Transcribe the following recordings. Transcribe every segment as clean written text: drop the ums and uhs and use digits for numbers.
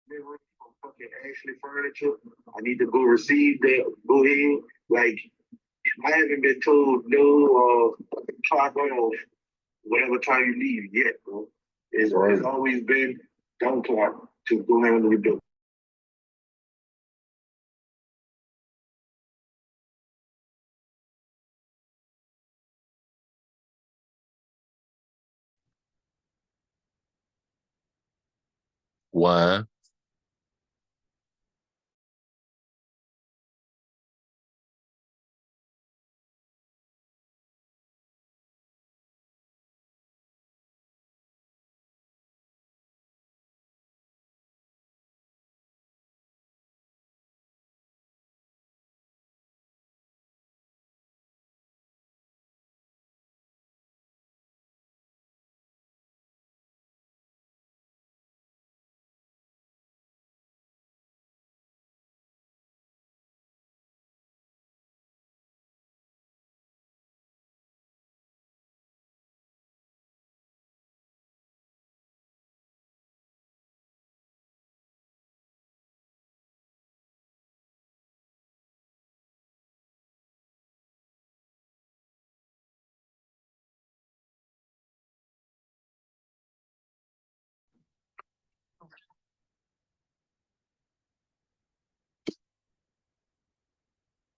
delivery from fucking Ashley Furniture. I need to go receive that. Go ahead. Like, I haven't been told no clock off whatever time you leave yet, bro. It's always been don't clock to go handle the door. Why?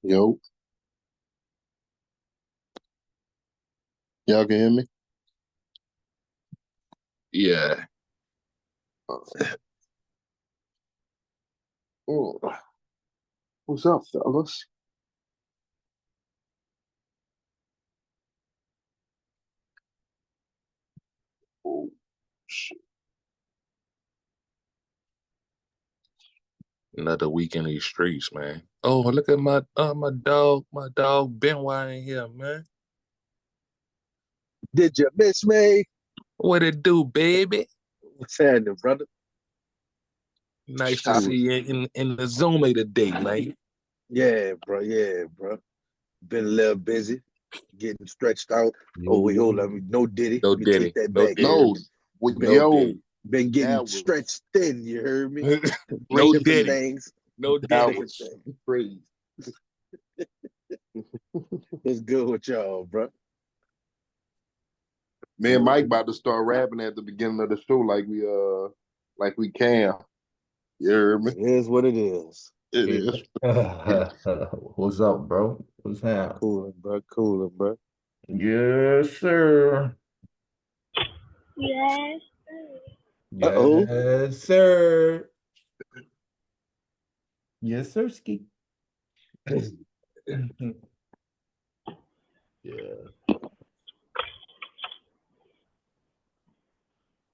Yo, y'all can hear me? Yeah. Oh, what's up, fellas? Oh, shit. Another week in these streets, man. Oh, look at my dog Benoit in here, man. Did you miss me? What it do, baby? What's happening, brother? Nice to Cool. see you in the Zoom today, man. Yeah, bro. Yeah, bro. Been a little busy, getting stretched out. Oh, wait, hold on. No Diddy. No Let me take Diddy. that No back. Diddy. No, Been, yo, been getting that was stretched thin. You heard me? No Different Diddy. things. No that Diddy. Different was things. crazy. What's good with y'all, bro? Me and Mike about to start rapping at the beginning of the show like we can. You heard me? It is what it is. It is. What's up, bro? What's happening? Cooling, bro. Cooling, bro. Yes, sir. Yes. Uh-oh. Yes, sir. Yes, sir, Ski. Yeah.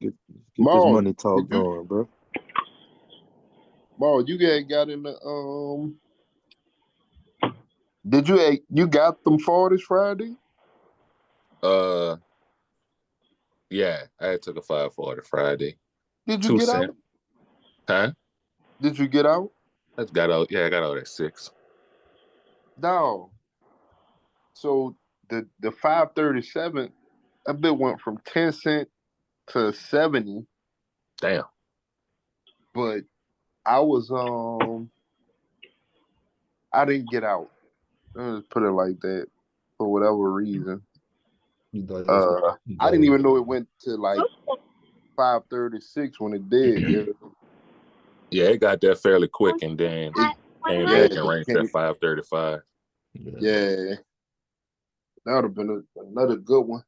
Get this Maul, money talk going, bro. Maul, you got in the did you got them 40s Friday? Yeah, I took a 540 Friday. Did you 2 get cent. out? Huh? Did you get out? I got out. Yeah, I got out at 6. No. So the 537, that bit went from 10 cent to 70, Damn. but I was I didn't get out. Let's put it like that for whatever reason. I didn't even know it went to like 536 when it did. Yeah, Yeah, it got there fairly quick, and then it came yeah, back and ranked at 535. yeah. That would have been another good one.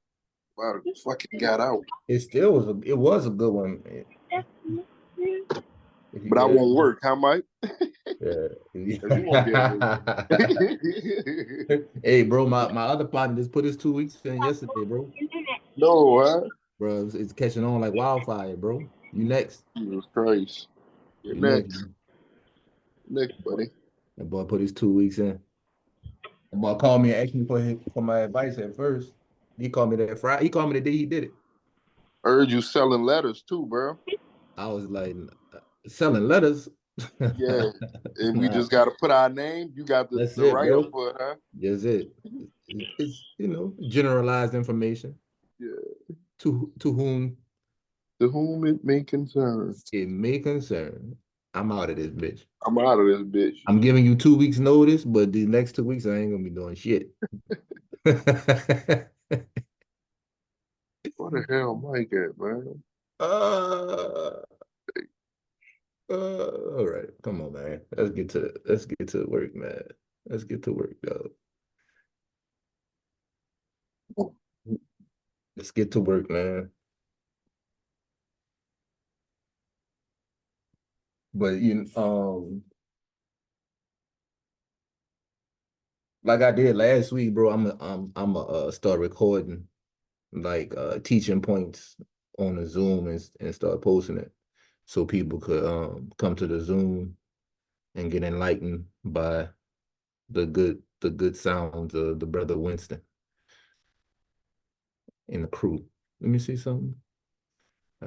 If I fucking got out. It was a good one. But I won't work, huh, Mike? Yeah. You won't be able to work. Hey, bro, my other partner just put his 2 weeks in yesterday, bro. No, huh? Bro, it's catching on like wildfire, bro. You next. Jesus Christ. You're You next. next. Next, buddy. That boy put his 2 weeks in. That boy called me and asked me for my advice at first. He called me that Friday. He called me the day he did it. I heard you selling letters too, bro. I was like, selling letters. Yeah. And we Nah, just got to put our name. You got that's the it, write up bro. for it, huh? That's it. It's generalized information Yeah. to whom To whom it may concern. it may concern. I'm out of this bitch. I'm out of this bitch. I'm giving you 2 weeks notice, but the next 2 weeks I ain't gonna be doing shit. What the hell Mike at, man? uh, all right, come on, man. Let's get to work, man. Let's get to work, dog. Let's get to work, man. But like I did last week, bro. I'm a start recording like teaching points on the Zoom and start posting it so people could come to the Zoom and get enlightened by the good sounds of the brother Winston and the crew. Let me see something.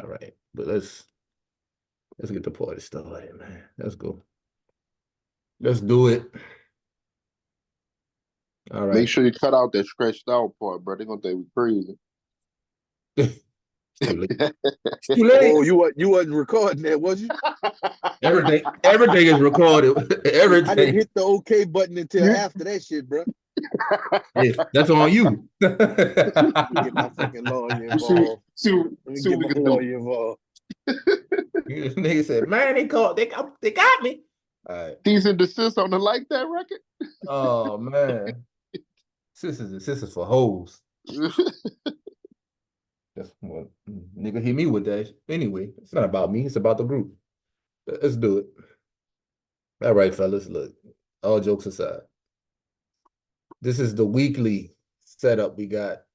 All right, but let's get the party started, man. Let's go. Let's do it. All right. Make sure you cut out that stretched out part, bro. They're gonna think we crazy. It's too late. It's too late. Oh, you wasn't recording that, was you? Everything is recorded. I didn't Everything. hit the OK button until after that shit, bro. Hey, that's on you. Let me get my fucking lawyer involved. See Let me what we get can my do. lawyer involved. This nigga said, "Man, they got me." All right. Cease and desist on the like that record. Oh man, this is for hoes. That's what nigga hit me with that. Anyway, it's not about me. It's about the group. Let's do it. All right, fellas. Look, all jokes aside, this is the weekly setup we got.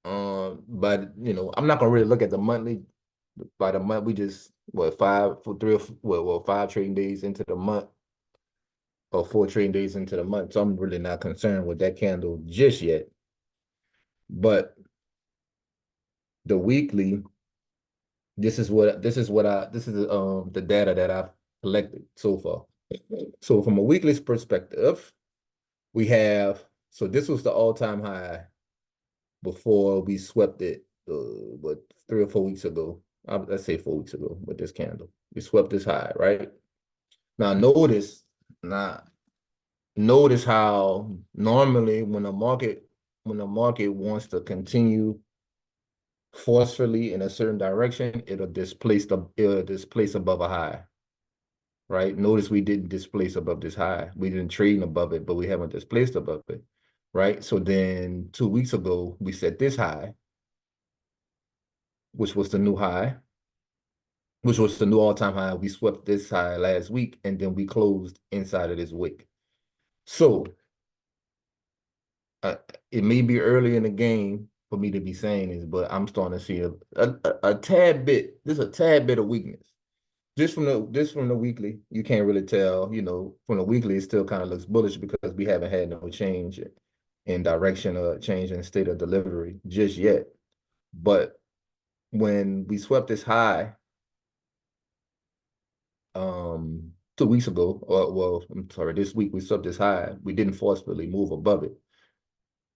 But I'm not gonna really look at the monthly. By the month, we just five trading days into the month, or 4 trading days into the month. So I'm really not concerned with that candle just yet. But the weekly, this is the data that I've collected so far. So from a weekly perspective, we have, so this was the all-time high before we swept it, 3 or 4 weeks ago. Let's say 4 weeks ago with this candle. We swept this high, right? Now notice how normally when the market wants to continue forcefully in a certain direction, it'll displace above a high, right? Notice we didn't displace above this high. We didn't trade above it, but we haven't displaced above it, right? So then 2 weeks ago, we set this high, which was the new high, which was the new all-time high. We swept this high last week, and then we closed inside of this wick. So it may be early in the game for me to be saying this, but I'm starting to see a tad bit. There's a tad bit of weakness. Just from the weekly, you can't really tell. From the weekly, it still kind of looks bullish because we haven't had no change in direction or change in state of delivery just yet. But when we swept this high 2 weeks ago, I'm sorry, this week we swept this high, we didn't forcefully move above it.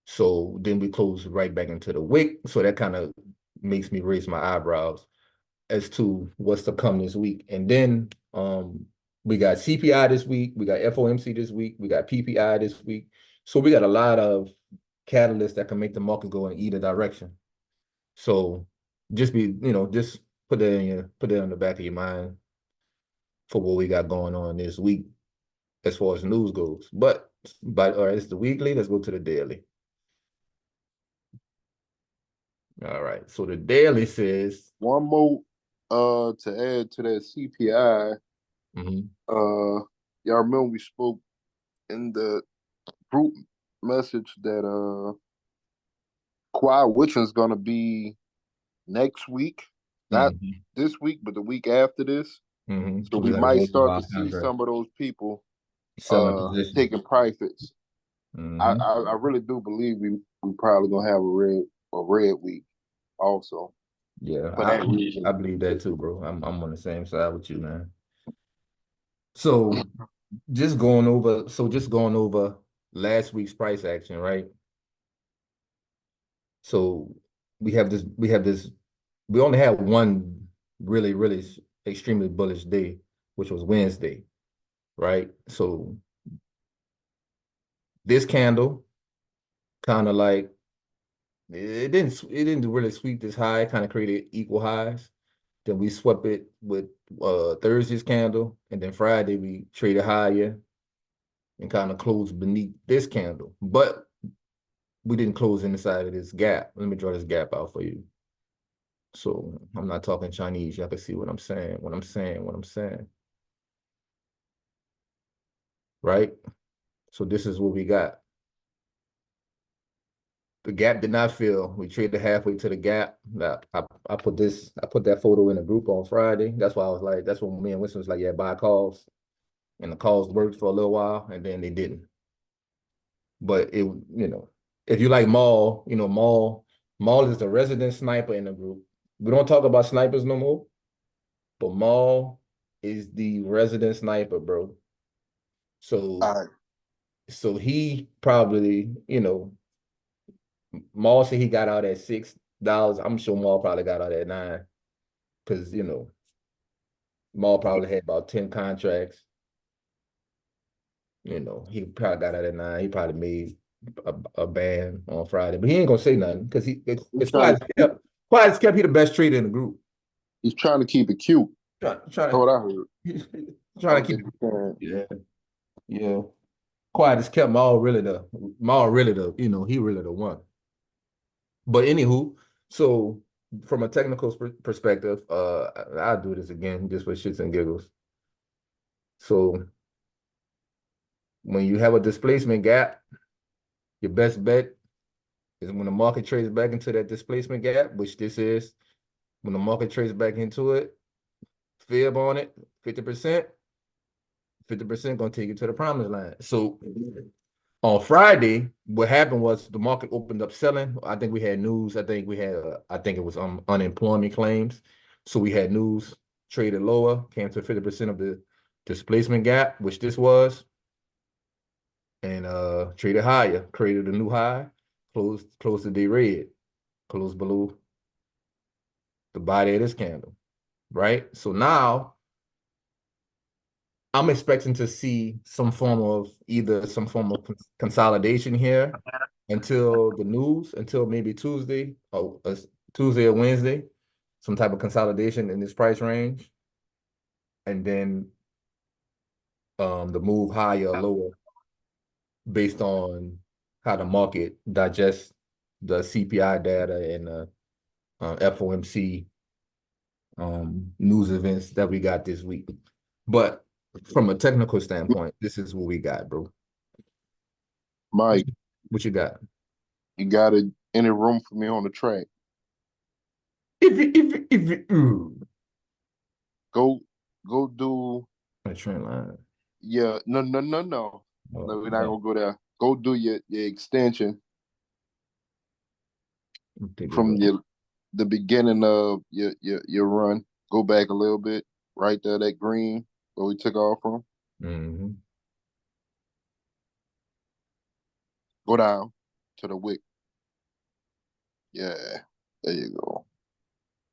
So then we closed right back into the wick. So that kind of makes me raise my eyebrows as to what's to come this week. And then we got CPI this week, we got FOMC this week, we got PPI this week. So we got a lot of catalysts that can make the market go in either direction. So just put that in the back of your mind for what we got going on this week as far as news goes. But all right, it's the weekly. Let's go to the daily. All right. So the daily says one more to add to that CPI. Y'all remember we spoke in the group message that Kawhi Wichman's gonna be next week, not this week, but the week after this. So we might start to see some of those people taking profits. I really do believe we probably gonna have a red week also. Yeah, I believe that too, bro. I'm on the same side with you, man. So just going over last week's price action, right? So we only had one really, really extremely bullish day which was Wednesday, right? So this candle kind of like it didn't really sweep this high, kind of created equal highs. Then we swept it with Thursday's candle, and then Friday we traded higher and kind of closed beneath this candle. But we didn't close inside of this gap. Let me draw this gap out for you. So I'm not talking Chinese. Y'all can see what I'm saying, what I'm saying. Right? So this is what we got. The gap did not fill. We traded halfway to the gap. Now, I put that photo in the group on Friday. That's why I was like, that's when me and Winston was like, yeah, buy calls. And the calls worked for a little while, and then they didn't. But it, if you like Maul, Maul is the resident sniper in the group. We don't talk about snipers no more, but Maul is the resident sniper, bro. So, so he probably, Maul said he got out at $6. I'm sure Maul probably got out at $9, because Maul probably had about 10 contracts. He probably got out at $9. He probably made a band on Friday, but he ain't gonna say nothing because it's quiet as kept. He the best trader in the group. He's trying to keep it cute. Trying That's what I heard. Trying to keep it. Yeah. Quiet as kept. Maul really the he really the one. But anywho, so from a technical perspective, I'll do this again just for shits and giggles. So when you have a displacement gap, your best bet is when the market trades back into that displacement gap, which this is. When the market trades back into it, fib on it, 50%. 50% gonna take you to the promised line. So on Friday, what happened was the market opened up selling. I think we had news. I think it was unemployment claims. So we had news traded lower, came to 50% of the displacement gap, which this was, and traded higher, created a new high, closed the day red, closed below the body of this candle, right? So now I'm expecting to see some form of consolidation here until maybe Tuesday or Wednesday, some type of consolidation in this price range, and then the move higher or lower based on how the market digests the CPI data and the FOMC news events that we got this week. But from a technical standpoint, this is what we got, bro. Mike, what you got? You got any room for me on the track? Go do a trend line. Yeah, no. No, we're not gonna go there. Go do your extension from the beginning of your run. Go back a little bit, right there, that green where we took off from. Mm-hmm. Go down to the wick. Yeah, there you go.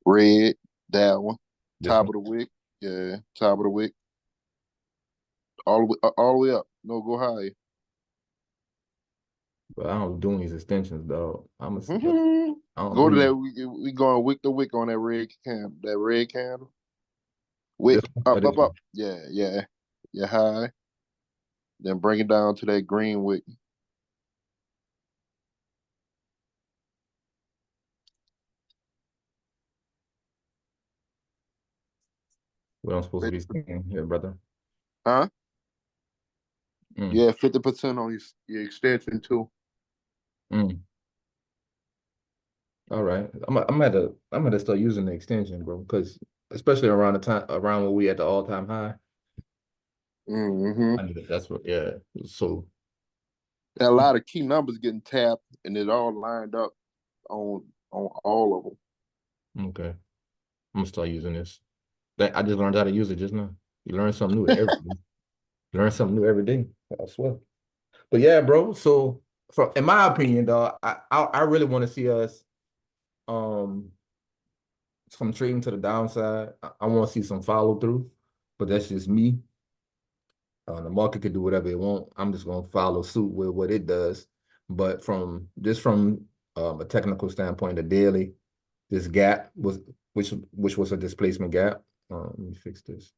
Red, that one. Top of the wick. Yeah, top of the wick. All the way up. No, go higher. But I don't do these extensions, though. Go to that. We going wick to wick on that red candle. Wick up. Yeah. High. Then bring it down to that green wick. We don't supposed to be seeing here, brother. Huh? Yeah, 50% on your extension too. All right, I'm gonna start using the extension, bro, because especially around when we at the all-time high. That's what, yeah. So a lot of key numbers getting tapped, and it all lined up on all of them. Okay, I'm gonna start using this. I just learned how to use it just now. You learn something new every day. You learn something new every day. I swear. But yeah, bro. So, in my opinion, dog, I really want to see us from trading to the downside. I want to see some follow through. but that's just me. The market could do whatever it want. I'm just gonna follow suit with what it does. But from a technical standpoint, the daily, this gap was which was a displacement gap. Let me fix this.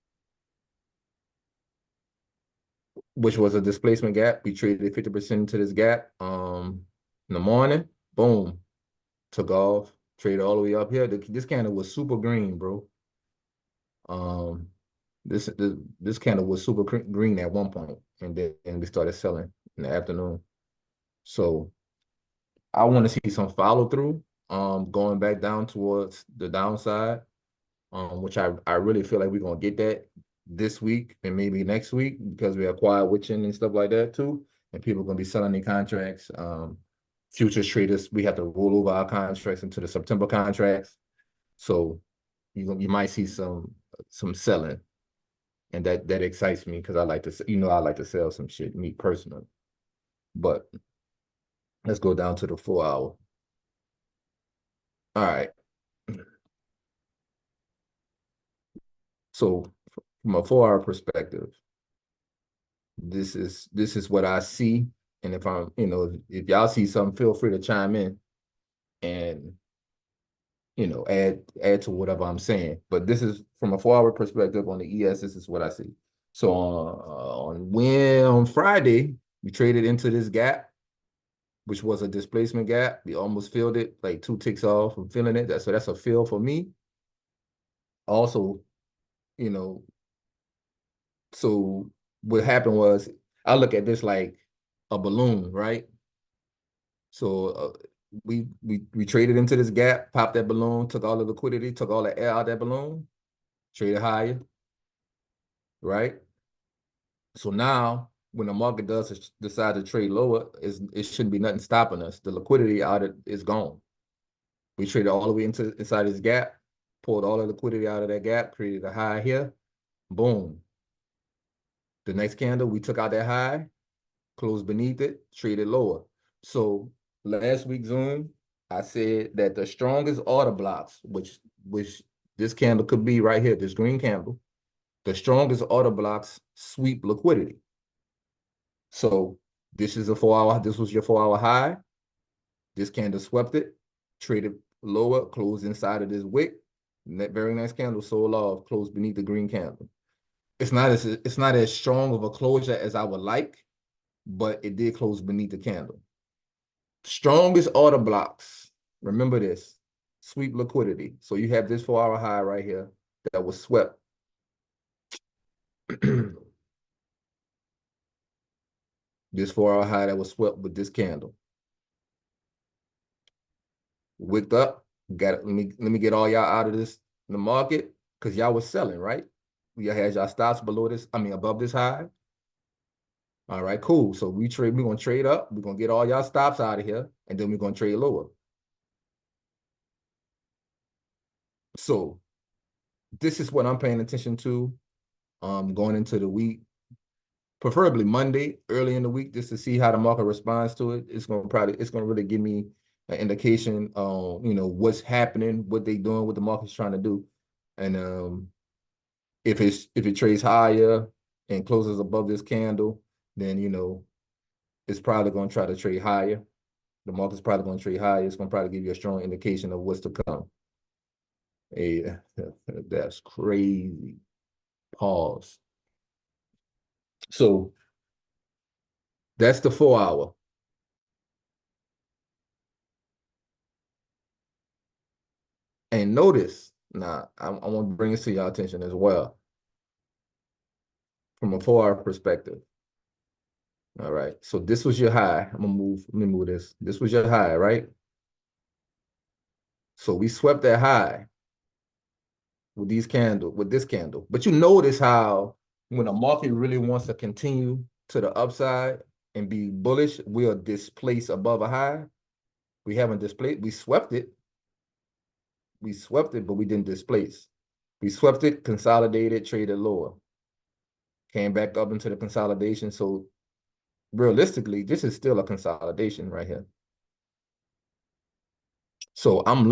Which was a displacement gap. We traded 50% into this gap. In the morning, boom, took off, traded all the way up here. This candle was super green, bro. This candle was super green at one point, and then we started selling in the afternoon. So I want to see some follow through, going back down towards the downside, which I really feel like we're gonna get that this week and maybe next week because we acquire witching and stuff like that too, and people are gonna be selling their contracts. Futures traders, we have to roll over our contracts into the September contracts, so you might see some selling. And that excites me because I like to, I like to sell some shit, me personally. But let's go down to the 4 hour. All right. So from a 4 hour perspective, this is what I see. And if I'm, if y'all see something, feel free to chime in and add to whatever I'm saying. But this is from a 4 hour perspective on the ES, this is what I see. So on Friday, we traded into this gap, which was a displacement gap. We almost filled it, like 2 ticks off from filling it. So that's a fill for me. Also, so what happened was I look at this like a balloon, right? So we traded into this gap, popped that balloon, took all the liquidity, took all the air out of that balloon, traded higher, right? So now when the market does decide to trade lower, it shouldn't be nothing stopping us. The liquidity out of it is gone. We traded all the way inside this gap, pulled all the liquidity out of that gap, created a high here, boom. The next candle, we took out that high, closed beneath it, traded lower. So last week Zoom, I said that the strongest order blocks, which this candle could be right here, this green candle, the strongest order blocks sweep liquidity. So this is this was your 4 hour high. This candle swept it, traded lower, closed inside of this wick. And that very next candle sold off, closed beneath the green candle. It's not as strong of a closure as I would like, but it did close beneath the candle. Strongest order blocks, remember this, sweep liquidity. So you have this 4 hour high right here that was swept. This 4 hour high that was swept with this candle. Wicked up, let me get all y'all out of this in the market because y'all was selling, right? Y'all had y'all stops below this, above this high. All right, cool. So we're gonna trade up, we're gonna get all y'all stops out of here, and then we're gonna trade lower. So this is what I'm paying attention to going into the week, preferably Monday, early in the week, just to see how the market responds to it. It's gonna really give me an indication on what's happening, what they doing, what the market's trying to do. And if it trades higher and closes above this candle, then it's probably going to try to trade higher. The market's probably going to trade higher. It's going to probably give you a strong indication of what's to come. Hey, that's crazy. Pause. So that's the 4 hour. And notice, now I want to bring this to your attention as well. From a 4 hour perspective. All right. So this was your high. Let me move this. This was your high, right? So we swept that high with this candle. But you notice how when a market really wants to continue to the upside and be bullish, we'll displace above a high. We haven't displaced. We swept it. But we didn't displace. We swept it, consolidated, traded lower. Came back up into the consolidation. So realistically, this is still a consolidation right here. So I'm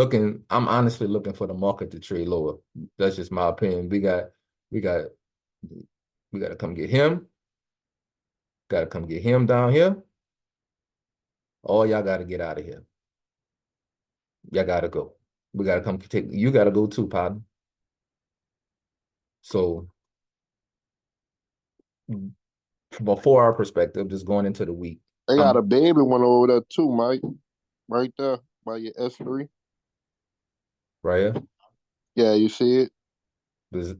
honestly looking for the market to trade lower. That's just my opinion. We got We got to come get him. Got to come get him down here. All y'all got to get out of here. Y'all got to go. We got to come take, you got to go too, partner. So from a 4-hour perspective, just going into the week. They got a baby one over there too, Mike. Right there by your S3. Right here? Yeah, you see it?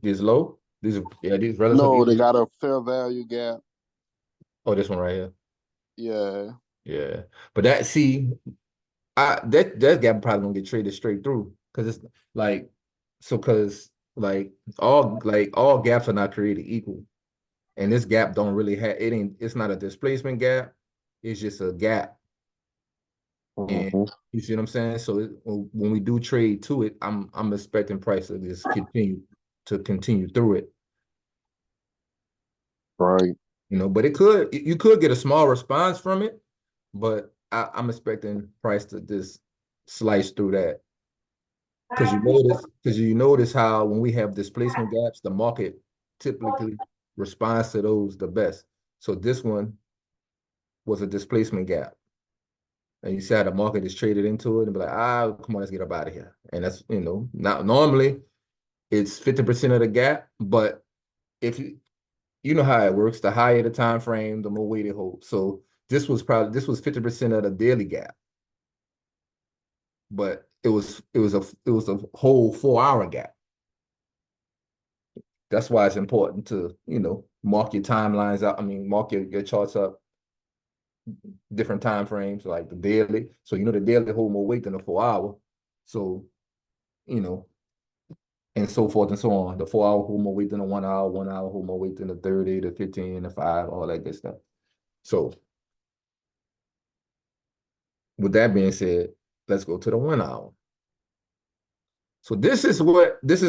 These low? These relative. No, they got a fair value gap. Oh, this one right here. Yeah. Yeah. But that gap probably gonna get traded straight through. Cause it's like all gaps are not created equal. And this gap don't really have it's not a displacement gap, it's just a gap. And you see what I'm saying? So when we do trade to it, I'm expecting price to just continue through it. Right. You know, but you could get a small response from it, but I'm expecting price to just slice through that. Because you notice how when we have displacement gaps, the market typically responds to those the best. So this one was a displacement gap. And you see how the market is traded into it and be like, come on, let's get up out of here. And that's, not normally it's 50% of the gap, but if you know how it works, the higher the time frame, the more weight it holds. So this was 50% of the daily gap. But it was a whole 4-hour gap. That's why it's important to, mark your timelines out. I mean, mark your charts up different time frames, like the daily. So the daily hold more weight than the 4-hour. So, and so forth and so on. The 4-hour hold more weight than the 1 hour, 1 hour hold more weight than the 30, the 15, the 5, all that good stuff. So with that being said, let's go to the 1 hour. So this is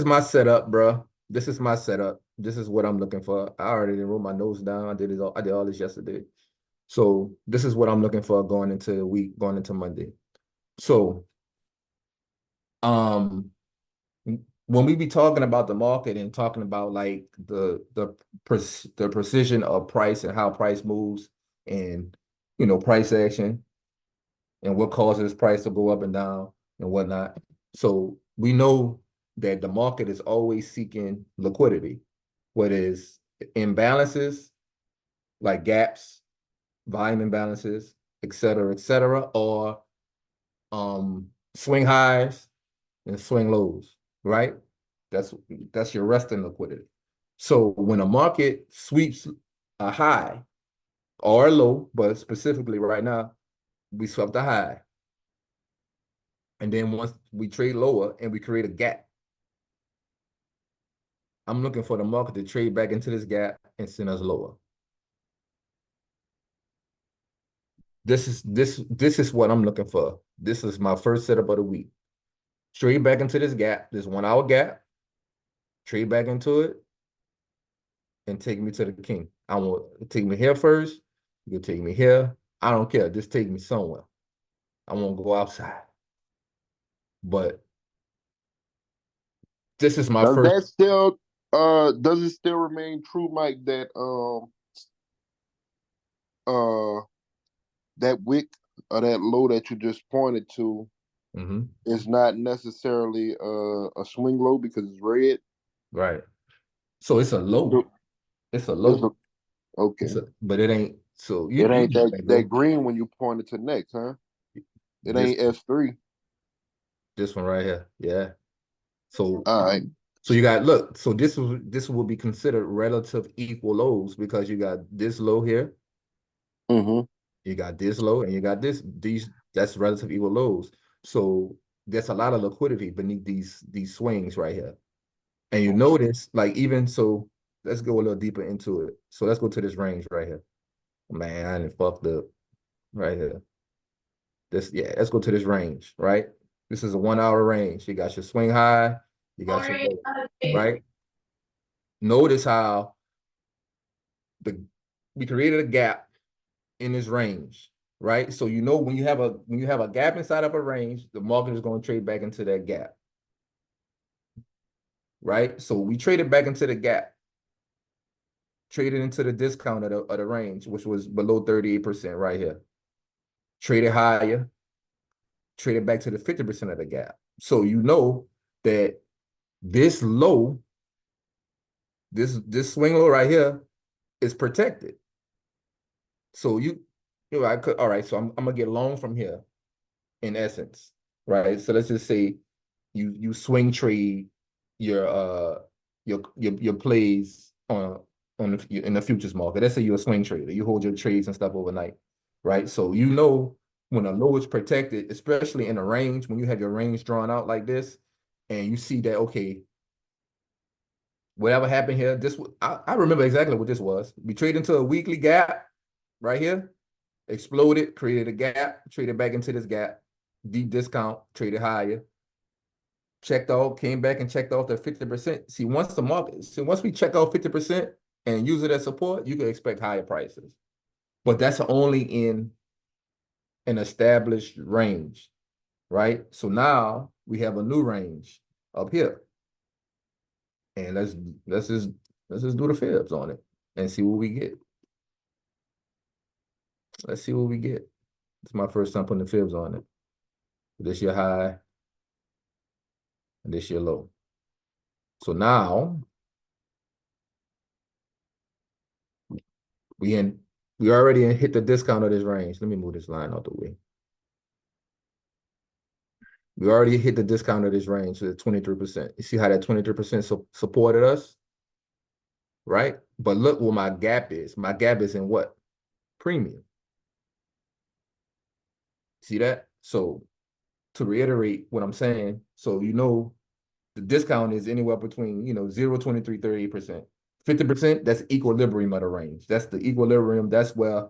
my setup, bro. This is my setup. This is what I'm looking for. I already wrote my notes down. I did all this yesterday. So this is what I'm looking for going into the week, going into Monday. So when we be talking about the market and talking about like the precision of price and how price moves and price action and what causes price to go up and down and whatnot. So we know that the market is always seeking liquidity, whether it's imbalances like gaps, volume imbalances, et cetera, or swing highs and swing lows, right? That's your resting liquidity. So when a market sweeps a high or a low, but specifically right now, we swept a high. And then once we trade lower and we create a gap, I'm looking for the market to trade back into this gap and send us lower. This is what I'm looking for. This is my first setup of the week. Trade back into this gap, this 1 hour gap, trade back into it, and take me to the king. I want to take me here first. You can take me here. I don't care. Just take me somewhere. I won't go outside. But this is my first. Does it still remain true, Mike, that that wick or that low that you just pointed to is not necessarily a swing low because it's red? Right. So it's a low. It's a low. Okay. But it ain't. So it ain't that green when you point it to next, huh? It ain't S3. This one right here. Yeah. So all right. So you got look. So this will be considered relative equal lows because you got this low here. You got this low and you got these. That's relative equal lows. So there's a lot of liquidity beneath these swings right here. And you notice, like, even so, let's go a little deeper into it. So let's go to this range right here. Man, I didn't fucked up right here. Let's go to this range, right? This is a 1 hour range. You got your swing high, you got your low, right? Notice how we created a gap in this range, right? So when you have a gap inside of a range, the market is going to trade back into that gap. Right? So we traded back into the gap. traded into the discount of the range, which was below 38% right here. Traded higher, traded back to the 50% of the gap. So you know that this low, this swing low right here is protected. So I could, all right, so I'm gonna get long from here in essence, right? So let's just say you swing trade your plays in the futures market. Let's say you're a swing trader. You hold your trades and stuff overnight, right? So you know when a low is protected, especially in a range, when you have your range drawn out like this, and you see that, okay, whatever happened here, I remember exactly what this was. We traded into a weekly gap right here, exploded, created a gap, traded back into this gap, deep discount, traded higher, checked off, came back and checked off the 50%. See, once we check off 50% and use it as support, you can expect higher prices. But that's only in an established range, right? So now we have a new range up here. And let's just do the fibs on it and see what we get. Let's see what we get. It's my first time putting the fibs on it. This your high, and this your low. So now we already hit the discount of this range. Let me move this line out the way. We already hit the discount of this range, so 23%. You see how that 23% supported us, right? But look where my gap is. My gap is in what? Premium. See that? So to reiterate what I'm saying, so you know the discount is anywhere between 0, 23, 38%. 50%, that's equilibrium of the range. That's the equilibrium. That's where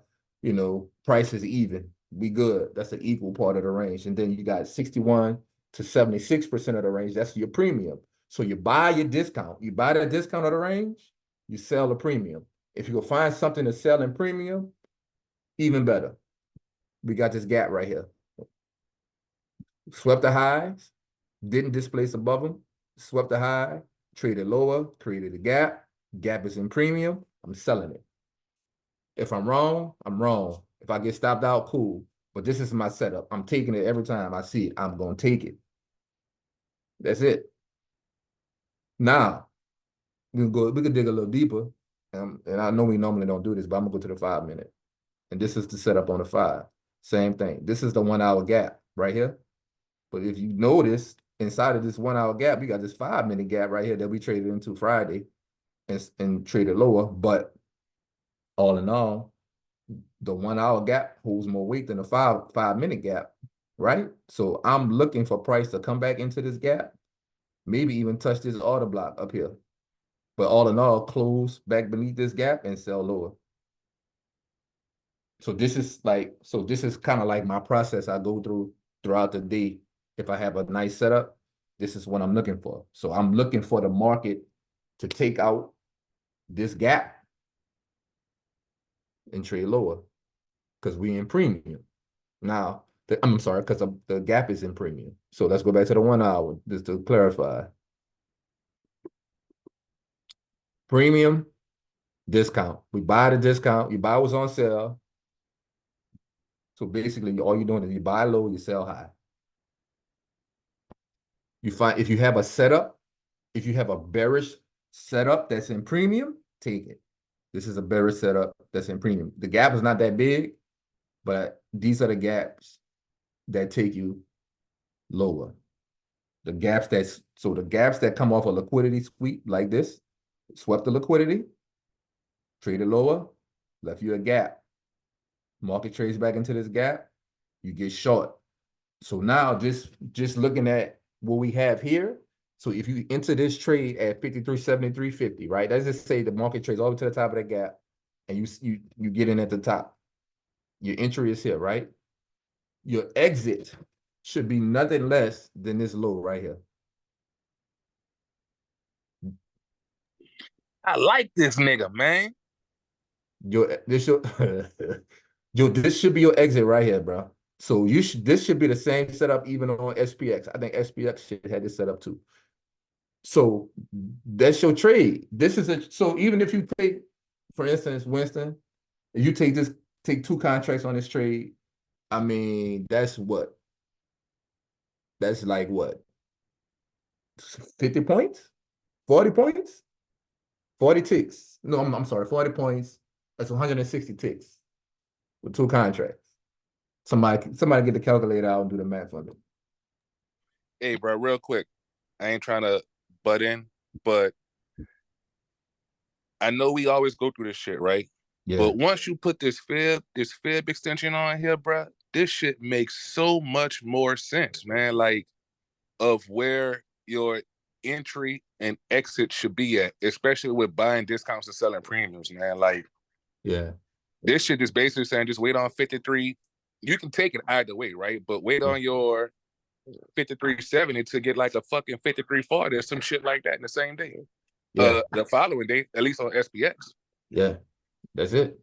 price is even. We good. That's the equal part of the range. And then you got 61 to 76% of the range. That's your premium. So you buy your discount. You buy the discount of the range, you sell the premium. If you go find something to sell in premium, even better. We got this gap right here. Swept the highs, didn't displace above them, swept the high, traded lower, created a gap. Gap is in premium. I'm selling it. If I'm wrong, I'm wrong. If I get stopped out, cool. But this is my setup. I'm taking it every time I see it. I'm going to take it. That's it. Now, we could dig a little deeper. And I know we normally don't do this, but I'm going to go to the 5 minute. And this is the setup on the 5. Same thing. This is the 1 hour gap right here. But if you notice, inside of this 1 hour gap, we got this 5 minute gap right here that we traded into Friday and traded lower. But all in all, the 1 hour gap holds more weight than the 5 minute gap, right? So I'm looking for price to come back into this gap, maybe even touch this order block up here. But all in all, close back beneath this gap and sell lower. So this is kind of like my process I go through throughout the day. If I have a nice setup, this is what I'm looking for. So I'm looking for the market to take out this gap and trade lower because we in premium. Now, I'm sorry, because the gap is in premium. So let's go back to the 1 hour just to clarify. Premium, discount. We buy the discount. You buy what's on sale. So basically, all you're doing is you buy low, you sell high. You find if you have a setup, if you have a bearish setup that's in premium, take it. This is a bearish setup that's in premium. The gap is not that big, but these are the gaps that take you lower. The gaps that come off a liquidity sweep like this, swept the liquidity, traded lower, left you a gap. Market trades back into this gap, you get short. So now just looking at what we have here. So if you enter this trade at 53.73.50, right? Let's just say the market trades all the way to the top of that gap and you get in at the top. Your entry is here, right? Your exit should be nothing less than this low right here. I like this nigga, man. This should be your exit right here, bro. So this should be the same setup even on SPX. I think SPX should have this setup too. So that's your trade. So even if you take for instance, Winston, if you take 2 contracts on this trade, I mean, that's what? That's like what? 50 points? 40 points? 40 ticks. No, I'm sorry, 40 points. That's 160 ticks with 2 contracts. Somebody get the calculator out and do the math on it. Hey, bro, real quick. I ain't trying to butt in, but I know we always go through this shit, right? Yeah. But once you put this fib extension on here, bro, this shit makes so much more sense, man. Like, of where your entry and exit should be at, especially with buying discounts and selling premiums, man. Like, yeah, this shit is basically saying just wait on 53. You can take it either way, right? But wait on your 53.70 to get like a fucking 53.40 or some shit like that in the same day. Yeah. The following day, at least on SPX. Yeah, that's it.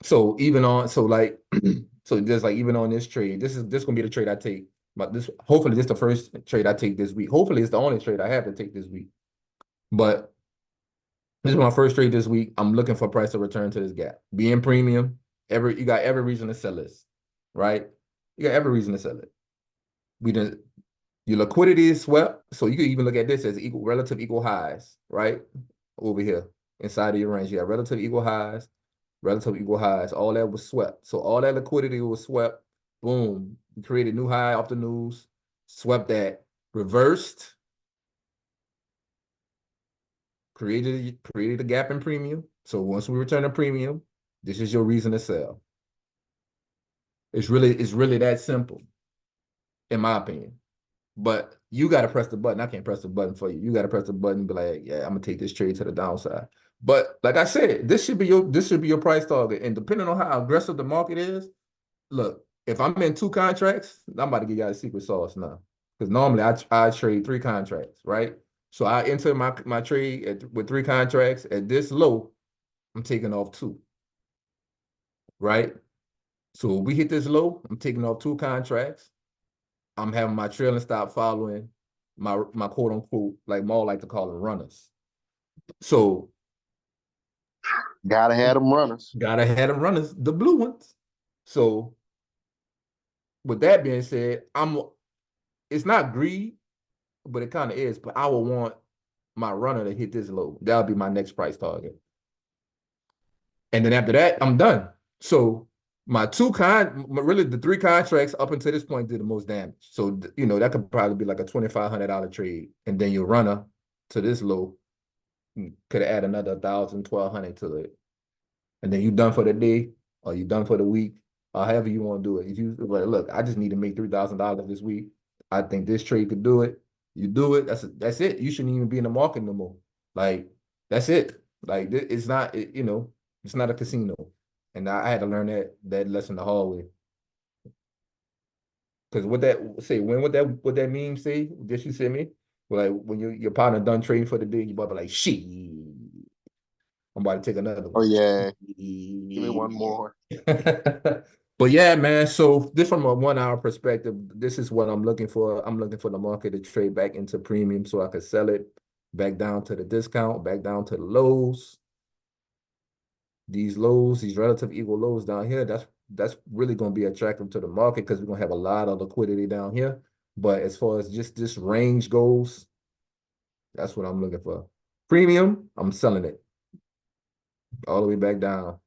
So even on, so just like even on this trade, this gonna be the trade I take. But hopefully this is the first trade I take this week. Hopefully it's the only trade I have to take this week. But this is my first trade this week. I'm looking for price to return to this gap. Being premium, you got every reason to sell this, right? You got every reason to sell it. Your liquidity is swept, so you can even look at this as relative equal highs, right? Over here, inside of your range, you have relative equal highs, all that was swept. So all that liquidity was swept, boom, you created new high off the news, swept that, reversed, created a gap in premium. So once we return to premium, this is your reason to sell. It's really that simple, in my opinion. But you got to press the button. I can't press the button for you. You got to press the button and be like, yeah, I'm gonna take this trade to the downside. But like I said, this should be your price target. And depending on how aggressive the market is, look, if I'm in 2 contracts, I'm about to give you guys a secret sauce now. Because normally I trade 3 contracts, right? So I enter my trade with 3 contracts. At this low, I'm taking off 2. Right? So we hit this low, I'm taking off 2 contracts. I'm having my trailing stop following my quote unquote, like Maul like to call them runners. So gotta have them runners. Gotta have them runners, the blue ones. So with that being said, it's not greed, but it kind of is. But I would want my runner to hit this low. That'll be my next price target. And then after that, I'm done. So really the 3 contracts up until this point did the most damage. So, that could probably be like a $2,500 trade. And then your runner to this low could add another $1,000, $1,200 to it. And then you done for the day or you done for the week, or however you want to do it. If you look, I just need to make $3,000 this week. I think this trade could do it. You do it. That's it. You shouldn't even be in the market no more. Like, that's it. Like, it's not, it's not a casino. And I had to learn that lesson the hard way. Because what that meme say, just you sent me, like when your partner done trading for the day, you about to be like, shit, I'm about to take another one. Oh yeah, give me one more. But yeah, man. So this from a 1 hour perspective, this is what I'm looking for. I'm looking for the market to trade back into premium so I could sell it back down to the discount, back down to the lows. These lows, these relative equal lows down here, that's really going to be attractive to the market because we're going to have a lot of liquidity down here. But as far as just this range goes, that's what I'm looking for. Premium, I'm selling it all the way back down.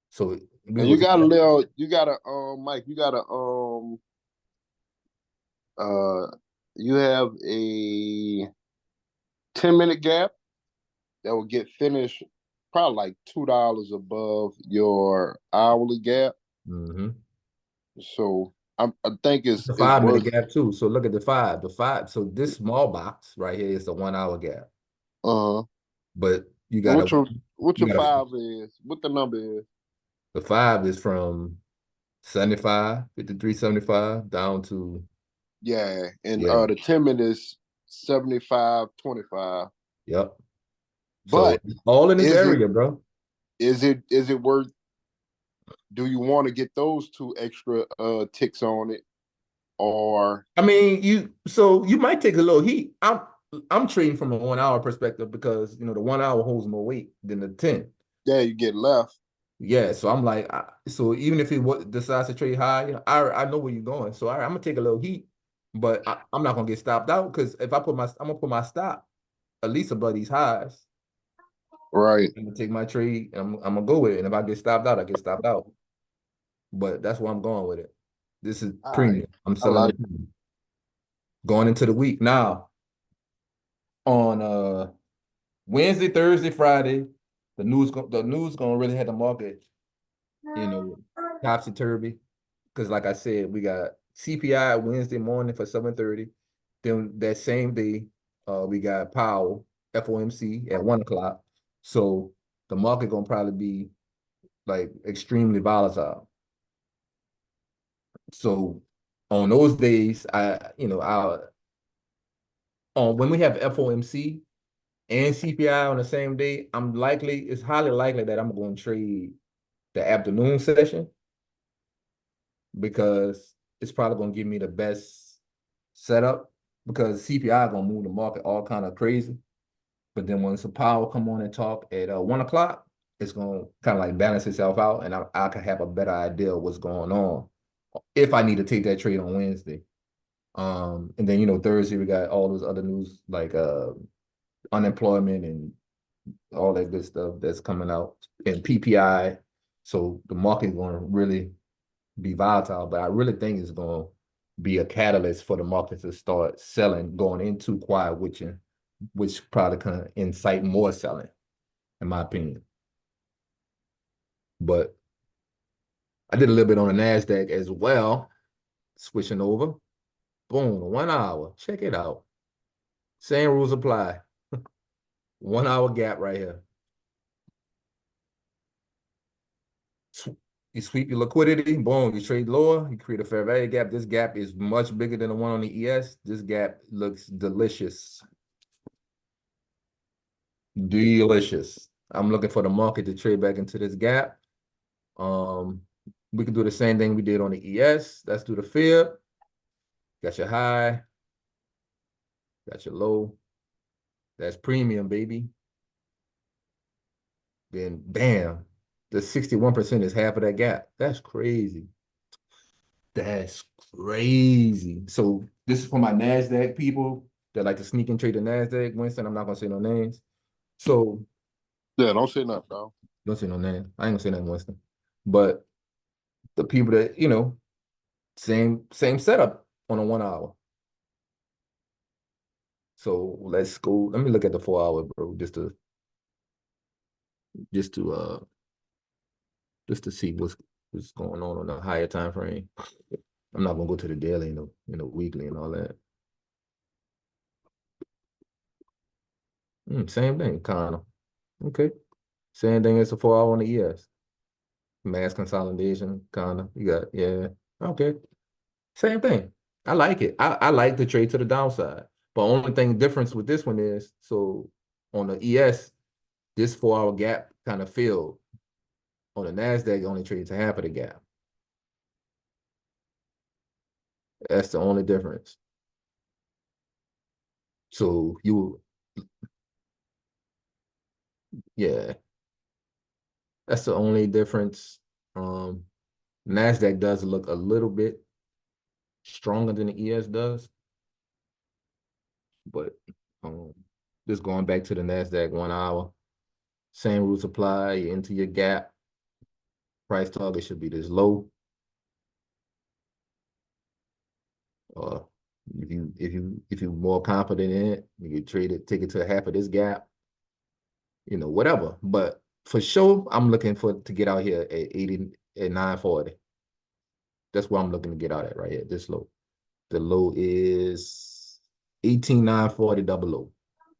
So and you got Mike, you have a 10-minute gap that will get finished probably like $2 above your hourly gap. Mm-hmm. So I think it's a 5-minute gap too. So look at the 5. So this small box right here is the 1 hour gap. But you got what your 5 is? What the number is? The 5 is from 53.75 down to and the 10-minute is 75.25. Yep. But so all in this area, bro. Is it worth? Do you want to get those 2 extra ticks on it, or? I mean, you might take a little heat. I'm trading from a 1 hour perspective because the 1 hour holds more weight than the 10. Yeah, you get left. Yeah, so I'm like, so even if it decides to trade high, I know where you're going. So I'm gonna take a little heat, but I'm not gonna get stopped out because if I'm gonna put my stop at least above these highs. Right. I'm gonna take my trade and I'm gonna go with it. And if I get stopped out, I get stopped out. But that's where I'm going with it. This is All right. premium. I'm I selling like it going into the week. Now, on Wednesday, Thursday, Friday, the news gonna really have the market, topsy-turvy. Because like I said, we got CPI Wednesday morning for 7:30. Then that same day, we got Powell, FOMC at 1 o'clock. So the market gonna probably be like extremely volatile. So on those days, when we have FOMC and CPI on the same day, it's highly likely that I'm going to trade the afternoon session because it's probably going to give me the best setup because CPI going to move the market all kind of crazy. But then once the Powell come on and talk at 1 o'clock, it's going to kind of like balance itself out and I can have a better idea of what's going on if I need to take that trade on Wednesday. And then, Thursday we got all those other news like unemployment and all that good stuff that's coming out and PPI. So the market's going to really be volatile, but I really think it's going to be a catalyst for the market to start selling going into quiet witching, which probably can incite more selling, in my opinion. But I did a little bit on the NASDAQ as well, switching over. Boom, 1 hour. Check it out. Same rules apply. 1 hour gap right here. You sweep your liquidity, boom, you trade lower, you create a fair value gap. This gap is much bigger than the one on the ES. This gap looks delicious. Delicious. I'm looking for the market to trade back into this gap. We can do the same thing we did on the ES. Let's do the fib. Got your high. Got your low. That's premium, baby. Then bam, the 61% is half of that gap. That's crazy. That's crazy. So this is for my NASDAQ people that like to sneak and trade the NASDAQ. Winston, I'm not gonna say no names. So Yeah, don't say nothing, dog. don't say no names. I ain't gonna say nothing, Winston. But the people that, same setup on a 1 hour. So let's go. Let me look at the 4 hour, bro, just to see what's going on the higher time frame. I'm not gonna go to the daily and the weekly and all that. Same thing, kind of. Okay. Same thing as the 4 hour on the ES. Mass consolidation, kind of. You got, yeah. Okay. Same thing. I like it. I like the trade to the downside. But only thing difference with this one is, so on the ES, this 4 hour gap kind of filled. On the NASDAQ, it only trades half of the gap. That's the only difference. So yeah, that's the only difference. NASDAQ does look a little bit stronger than the ES does, but just going back to the NASDAQ 1 hour, same rules apply. You're into your gap. Price target should be this low. If you're more confident in it, you can trade it, take it to half of this gap. Whatever. But for sure, I'm looking to get out here at 940. That's where I'm looking to get out at right here, this low. The low is 18,940 double low.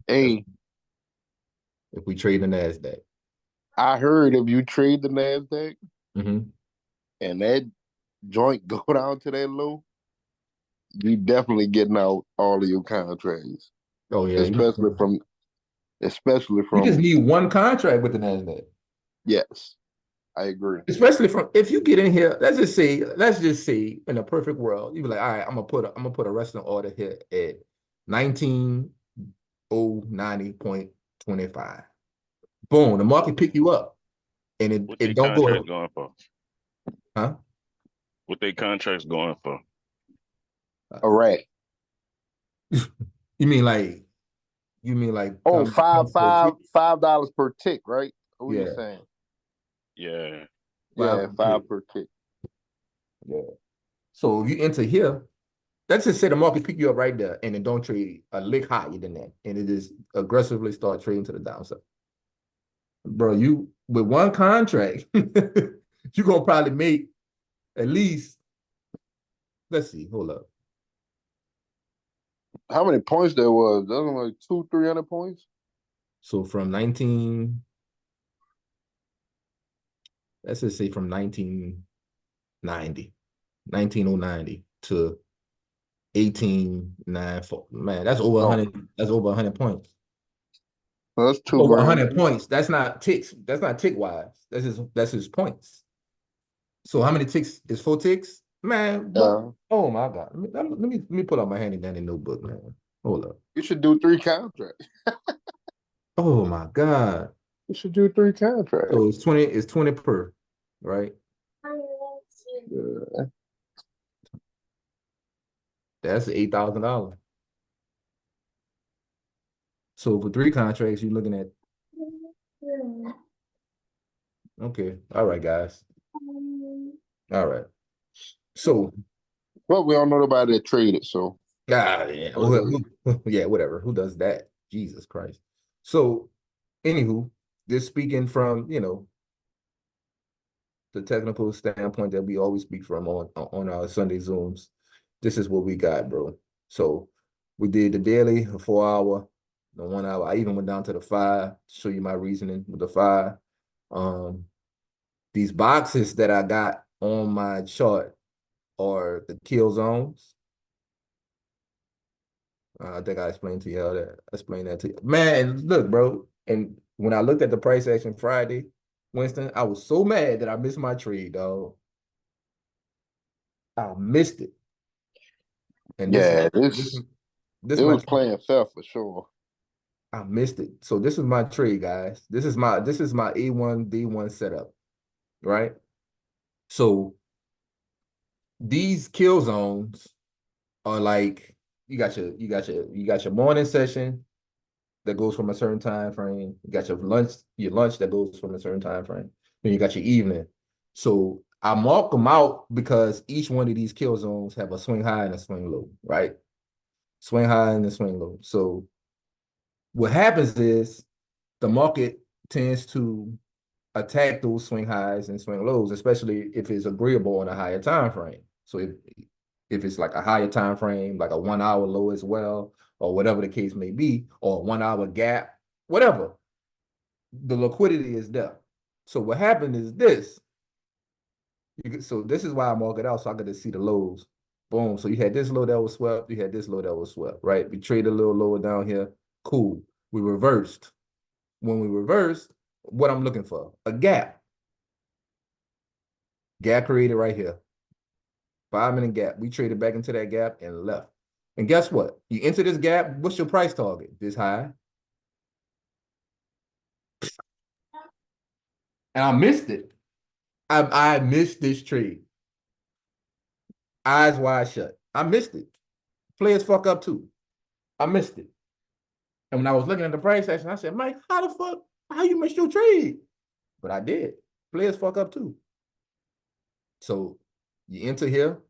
Hey, if we trade the NASDAQ. I heard if you trade the NASDAQ and that joint go down to that low, you definitely getting out all of your contracts. Oh yeah, especially from. You just need one contract with the NASDAQ. Yes, I agree. Especially if you get in here, let's just say in a perfect world, you be like, all right, I'm gonna put a wrestling order here at 19 090.25. Boom, the market pick you up. And What it they don't go contracts up. going for? Huh? What they contracts going for? A rat. You mean like Oh, per tick? $5 per tick, right? What are you Yeah, saying? Yeah. Yeah, per five tick. per tick. Yeah. So if you enter here, let's just say the market pick you up right there and then don't trade a lick higher than that. And it just aggressively start trading to the downside. Bro, you with one contract, you're gonna probably make at least, let's see, hold up. How many points there was? That was like 200-300 points. So from let's just say from 1990 to 1894. Man, that's over 100. That's over 100 points. Well, that's Over 2 grand. 100 points. That's not ticks. That's not tick wise. That's his points. So how many ticks is 4 ticks? Man, what? Oh my God. Let me pull out my handy dandy notebook, man. Hold up. You should do 3 contracts. Oh my God. You should do 3 contracts. So it's 20 per, right? Yeah. That's $8,000. So for 3 contracts, you're looking at, okay. All right, guys. All right. So But we don't know nobody that traded, so yeah. Yeah, whatever. Who does that? Jesus Christ. So anywho, this speaking from, the technical standpoint that we always speak from on our Sunday Zooms. This is what we got, bro. So we did the daily, a 4 hour, the 1 hour. I even went down to the 5 to show you my reasoning with the 5. These boxes that I got on my chart are the kill zones. I think I explained to you how that. Explain that to you, man. Look, bro. And when I looked at the price action Friday, Winston, I was so mad that I missed my trade, dog. I missed it. And yeah, this it my was playing fair for sure. I missed it. So this is my trade, guys. This is my A1 D1 setup, right? So these kill zones are like you got your morning session that goes from a certain time frame. You got your lunch that goes from a certain time frame. Then you got your evening. So I mark them out because each one of these kill zones have a swing high and a swing low, right? Swing high and a swing low. So what happens is the market tends to attack those swing highs and swing lows, especially if it's agreeable on a higher time frame. So if it's like a higher time frame, like a 1 hour low as well, or whatever the case may be, or a 1 hour gap, whatever, the liquidity is there. So what happened is this. So this is why I mark it out, so I got to see the lows. Boom. So you had this low that was swept. You had this low that was swept, right? We traded a little lower down here. Cool. We reversed. When we reversed, what I'm looking for, a gap. Gap created right here. 5-minute gap. We traded back into that gap and left. And guess what? You enter this gap, what's your price target? This high. And I missed it. I missed this trade. Eyes wide shut. I missed it. Players fuck up too. I missed it. And when I was looking at the price action, I said, Mike, how you missed your trade? But I did. Players fuck up too. So you enter here,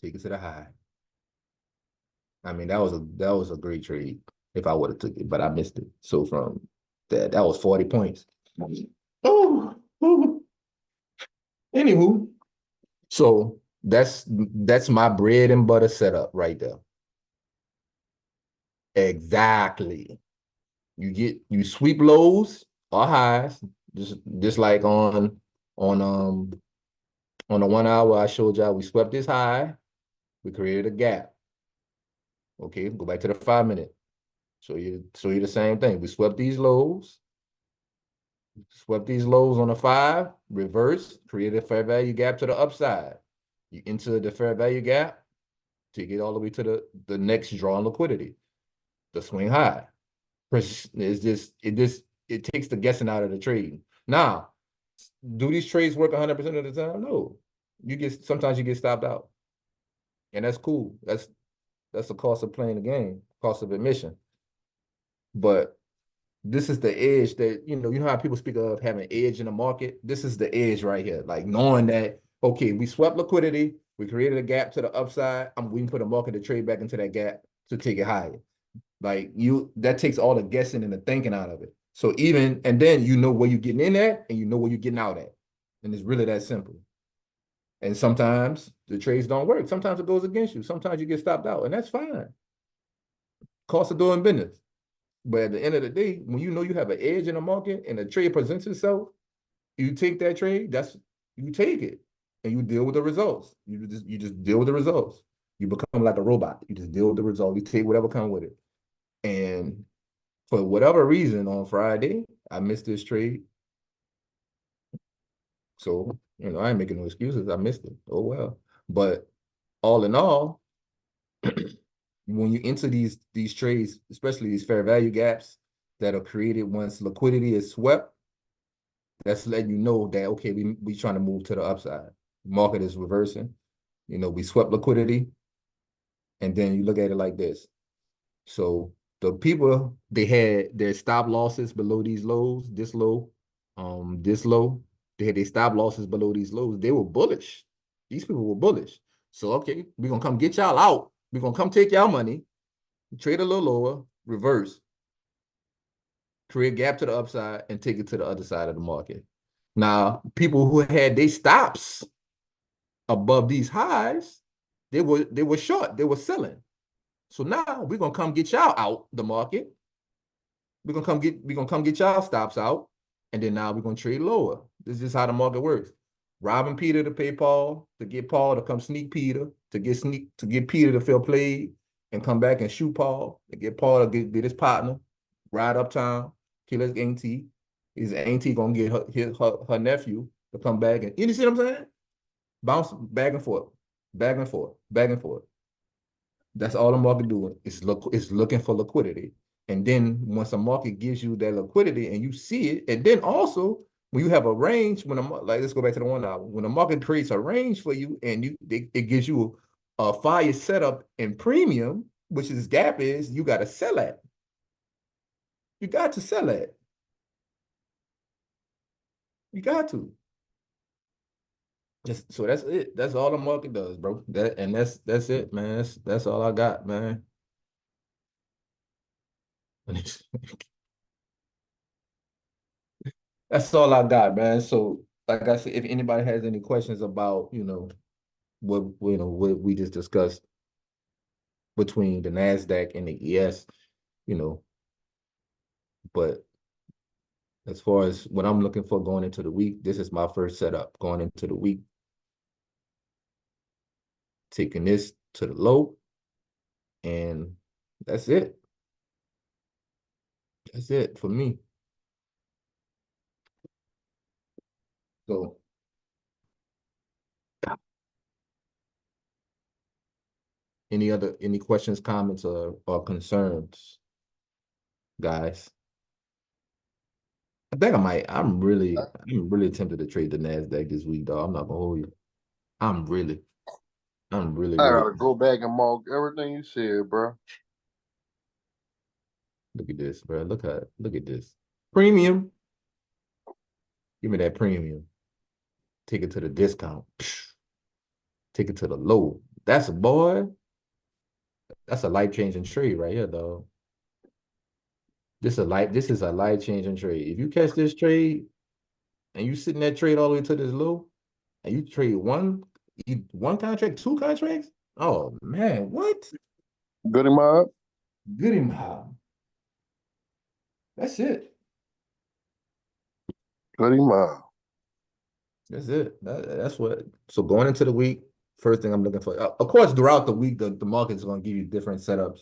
take it to the high. I mean, that was a great trade if I would have took it, but I missed it. So from that was 40 points. Oh. Anywho, so that's my bread and butter setup right there. Exactly. You sweep lows or highs, just like on the 1 hour I showed y'all, we swept this high, we created a gap. Okay, go back to the 5-minute. Show you the same thing. We swept these lows on the 5, reverse, created a fair value gap to the upside. You enter the fair value gap, take it all the way to the next draw on liquidity, the swing high. It takes the guessing out of the trade. Now, do these trades work 100% of the time? No. Sometimes you get stopped out. And that's cool. That's the cost of playing the game, cost of admission. But this is the edge that, you know how people speak of having edge in the market? This is the edge right here. Like knowing that, okay, we swept liquidity, we created a gap to the upside, I'm waiting for the market to trade back into that gap to take it higher. Like that takes all the guessing and the thinking out of it. So and then you know where you're getting in at and you know where you're getting out at. And it's really that simple. And sometimes the trades don't work. Sometimes it goes against you. Sometimes you get stopped out, and that's fine. Cost of doing business. But at the end of the day, when you know you have an edge in the market and the trade presents itself, you take that trade, you take it and you deal with the results. You just deal with the results. You become like a robot. You just deal with the results. You take whatever comes with it. And for whatever reason on Friday, I missed this trade. So, I ain't making no excuses. I missed it. Oh, well. But all in all, when you enter these trades, especially these fair value gaps that are created once liquidity is swept, that's letting you know that, okay, we trying to move to the upside. Market is reversing. We swept liquidity. And then you look at it like this. So the people, they had their stop losses below these lows, this low, this low. They had their stop losses below these lows. They were bullish. These people were bullish. So, okay, we're going to come get y'all out. We're going to come take y'all money, trade a little lower, reverse, create a gap to the upside, and take it to the other side of the market. Now, people who had their stops above these highs, they were short. They were selling. So now we're going to come get y'all out the market. We're going to come get y'all stops out. And then now we're going to trade lower. This is how the market works. Robbing Peter to pay Paul, to get Paul to come sneak Peter, to get Peter to feel played and come back and shoot Paul, to get Paul to get his partner, ride uptown, kill his auntie. His auntie going to get her nephew to come back. And you see what I'm saying? Bounce back and forth, back and forth, back and forth. That's all the market doing. It's looking for liquidity. And then once a market gives you that liquidity and you see it, and then also when you have a range, let's go back to the 1 hour. When the market creates a range for you and it gives you a fire setup and premium, which is gap is, you got to sell at. You got to sell at. You got to. So that's it. That's all the market does, bro. That's it, man. That's all I got, man. That's all I got, man. So, like I said, if anybody has any questions about, what we just discussed between the NASDAQ and the ES, but as far as what I'm looking for going into the week, this is my first setup going into the week. Taking this to the low, and that's it. That's it for me. So any questions, comments, or concerns, guys? I think I'm really tempted to trade the NASDAQ this week, dog. I'm not gonna hold you. I'm really I gotta go back and mark everything you said, bro. Look at this, bro. Look at this. Premium. Give me that premium. Take it to the discount. Take it to the low. That's a life-changing trade right here, dog. This is a life-changing trade. If you catch this trade and you sit in that trade all the way to this low, and you trade one contract, 2 contracts, oh man, what? Goody mob. Goody mob. That's it. Goody mob. That's it. That's what. So going into the week, first thing I'm looking for, of course, throughout the week, the market is going to give you different setups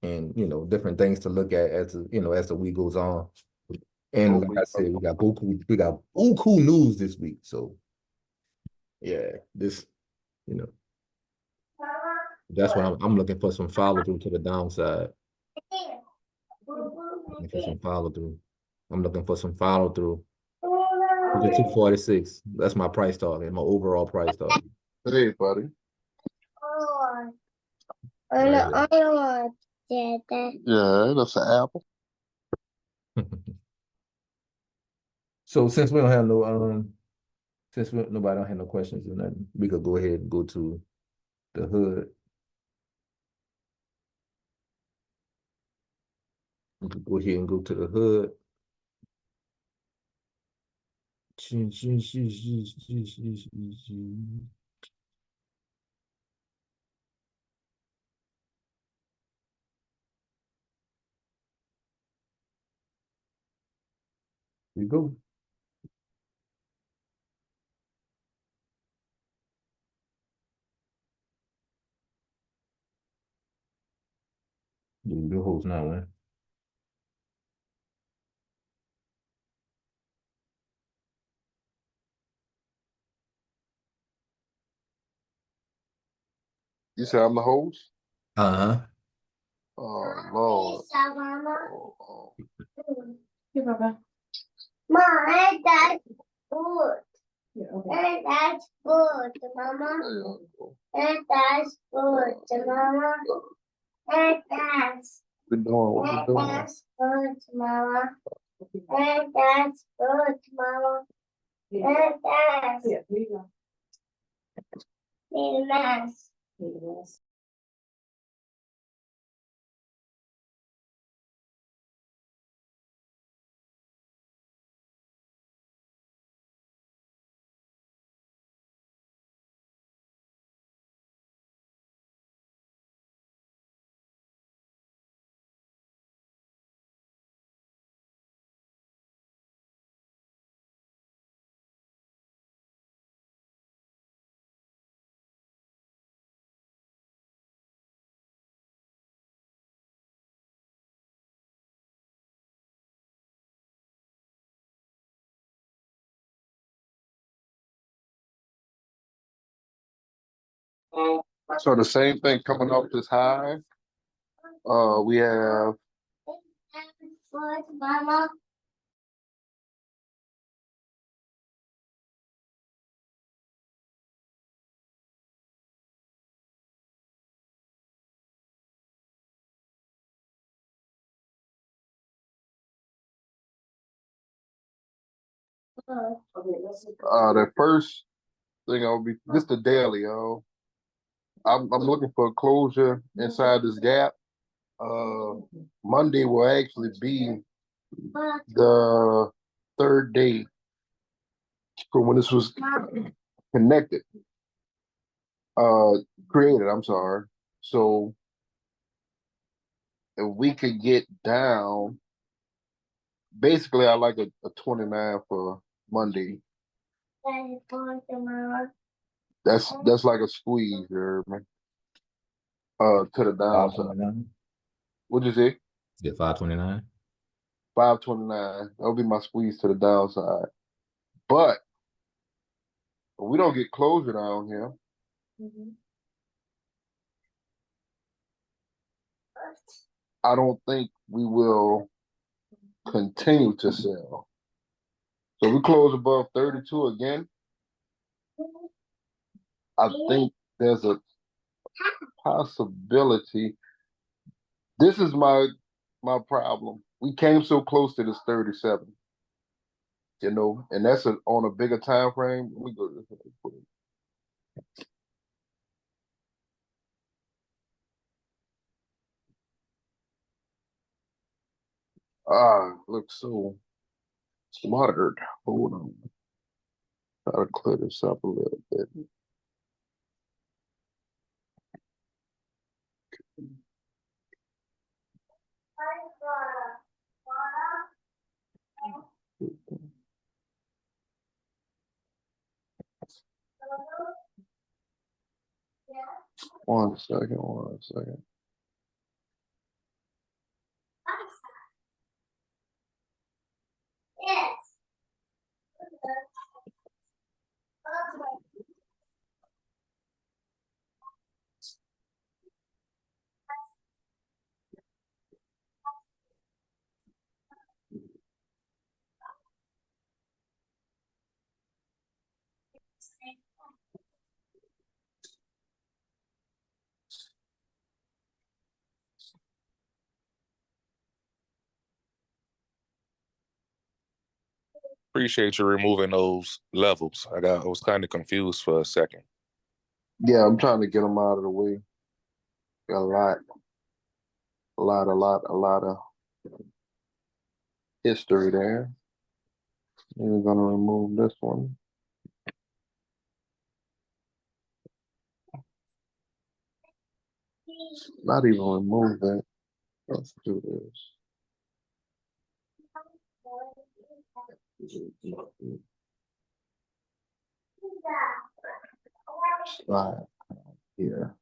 and different things to look at as the week goes on. And like I said, we got buku news this week. So yeah, this That's what I'm looking for, some follow through to the downside. Looking for some follow through. I'm looking for some follow through. The 246. That's my price target, my overall price target. Hey, buddy. Right here. Yeah, that's an apple. So since we don't have no nobody don't have no questions or nothing, we could go ahead and go to the hood. We could go ahead and go to the hood. We go. The host now, man. You said I'm the host? Uh-huh. Oh, Lord. Here, Papa. Mom, that's good. And that's good, Mama. And that's good, Mama. And that's. We're doing what we're doing. That's good, Mama. And that's good, Mama. And that's. Yeah, here you go. Need a mask. Need a mask. So the same thing coming off this high. We have That's good, Mama. Okay, let's see. the first thing I'll be this the daily, yo. I'm looking for a closure inside this gap. Monday will actually be the third day from when this was connected. Created, I'm sorry. So if we could get down, basically I like a 29 for Monday. That's good, Mama. That's like a squeeze here, man. To the downside. 529. What'd you say? Get 529. 529. That'll be my squeeze to the downside. But if we don't get closure down here, I don't think we will continue to sell. So we close above 32 again. I think there's a possibility. This is my problem. We came so close to this 37, you know, and that's on a bigger time frame. We go to this. Looks so slaughtered. Hold on. Try to clear this up a little bit. One second. Yes. appreciate you removing those levels. I was kind of confused for a second. Yeah, I'm trying to get them out of the way. Got a lot of history there. We're gonna remove this one. Not even remove that. Let's do this. Slide here.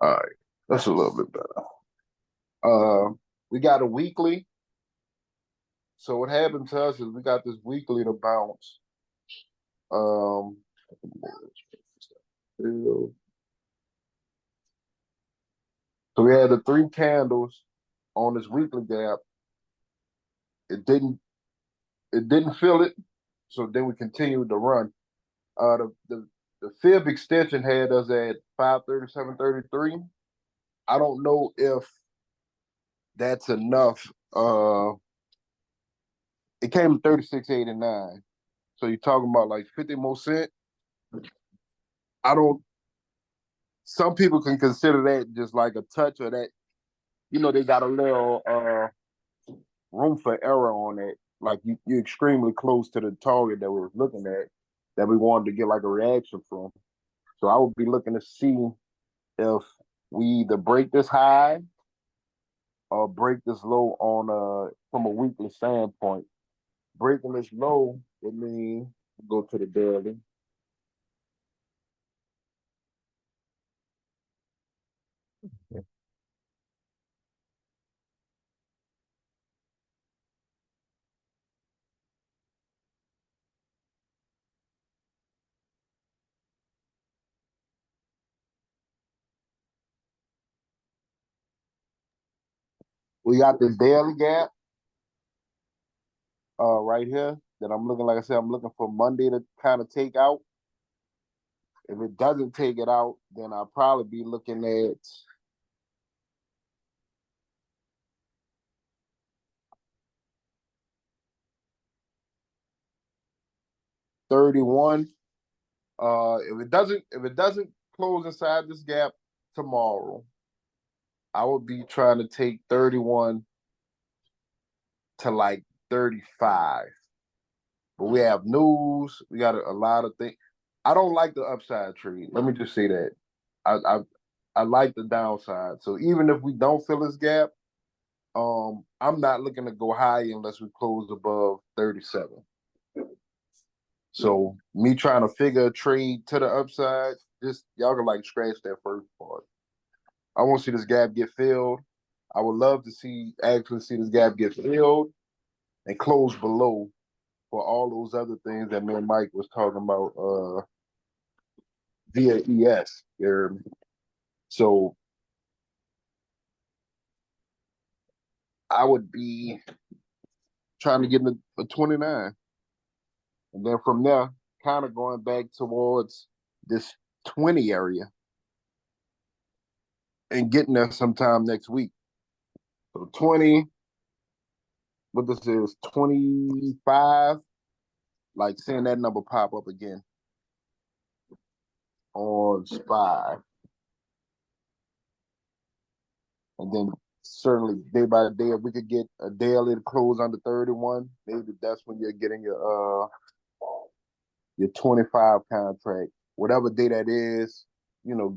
All right, that's a little bit better. We got a weekly. So what happened to us is we got this weekly to bounce. So we had the 3 candles on this weekly gap. It didn't fill it, so then we continued to run. The fib extension had us at 537.33. I don't know if that's enough. It came to 36.89. So you're talking about like 50 more cents. Some people can consider that just like a touch of that, they got a little room for error on it. Like you're extremely close to the target that we were looking at, that we wanted to get like a reaction from. So I would be looking to see if we either break this high or break this low on from a weekly standpoint. Breaking this low would mean go to the daily. We got this daily gap right here that I'm looking, like I said, I'm looking for Monday to kind of take out. If it doesn't take it out, then I'll probably be looking at $31. If it doesn't close inside this gap tomorrow, I would be trying to take 31 to like 35. But we have news. We got a lot of things. I don't like the upside trade. Let me just say that. I like the downside. So even if we don't fill this gap, I'm not looking to go high unless we close above 37. So me trying to figure a trade to the upside, just y'all can like scratch that first part. I want to see this gap get filled. I would love to actually see this gap get filled and close below for all those other things that me and Mike was talking about via ES. So I would be trying to get in a 29. And then from there, kind of going back towards this 20 area and getting there sometime next week. So 20, what this is, 25, like seeing that number pop up again on SPY. And then certainly day by day, if we could get a daily to close under 31, maybe that's when you're getting your 25 contract, whatever day that is,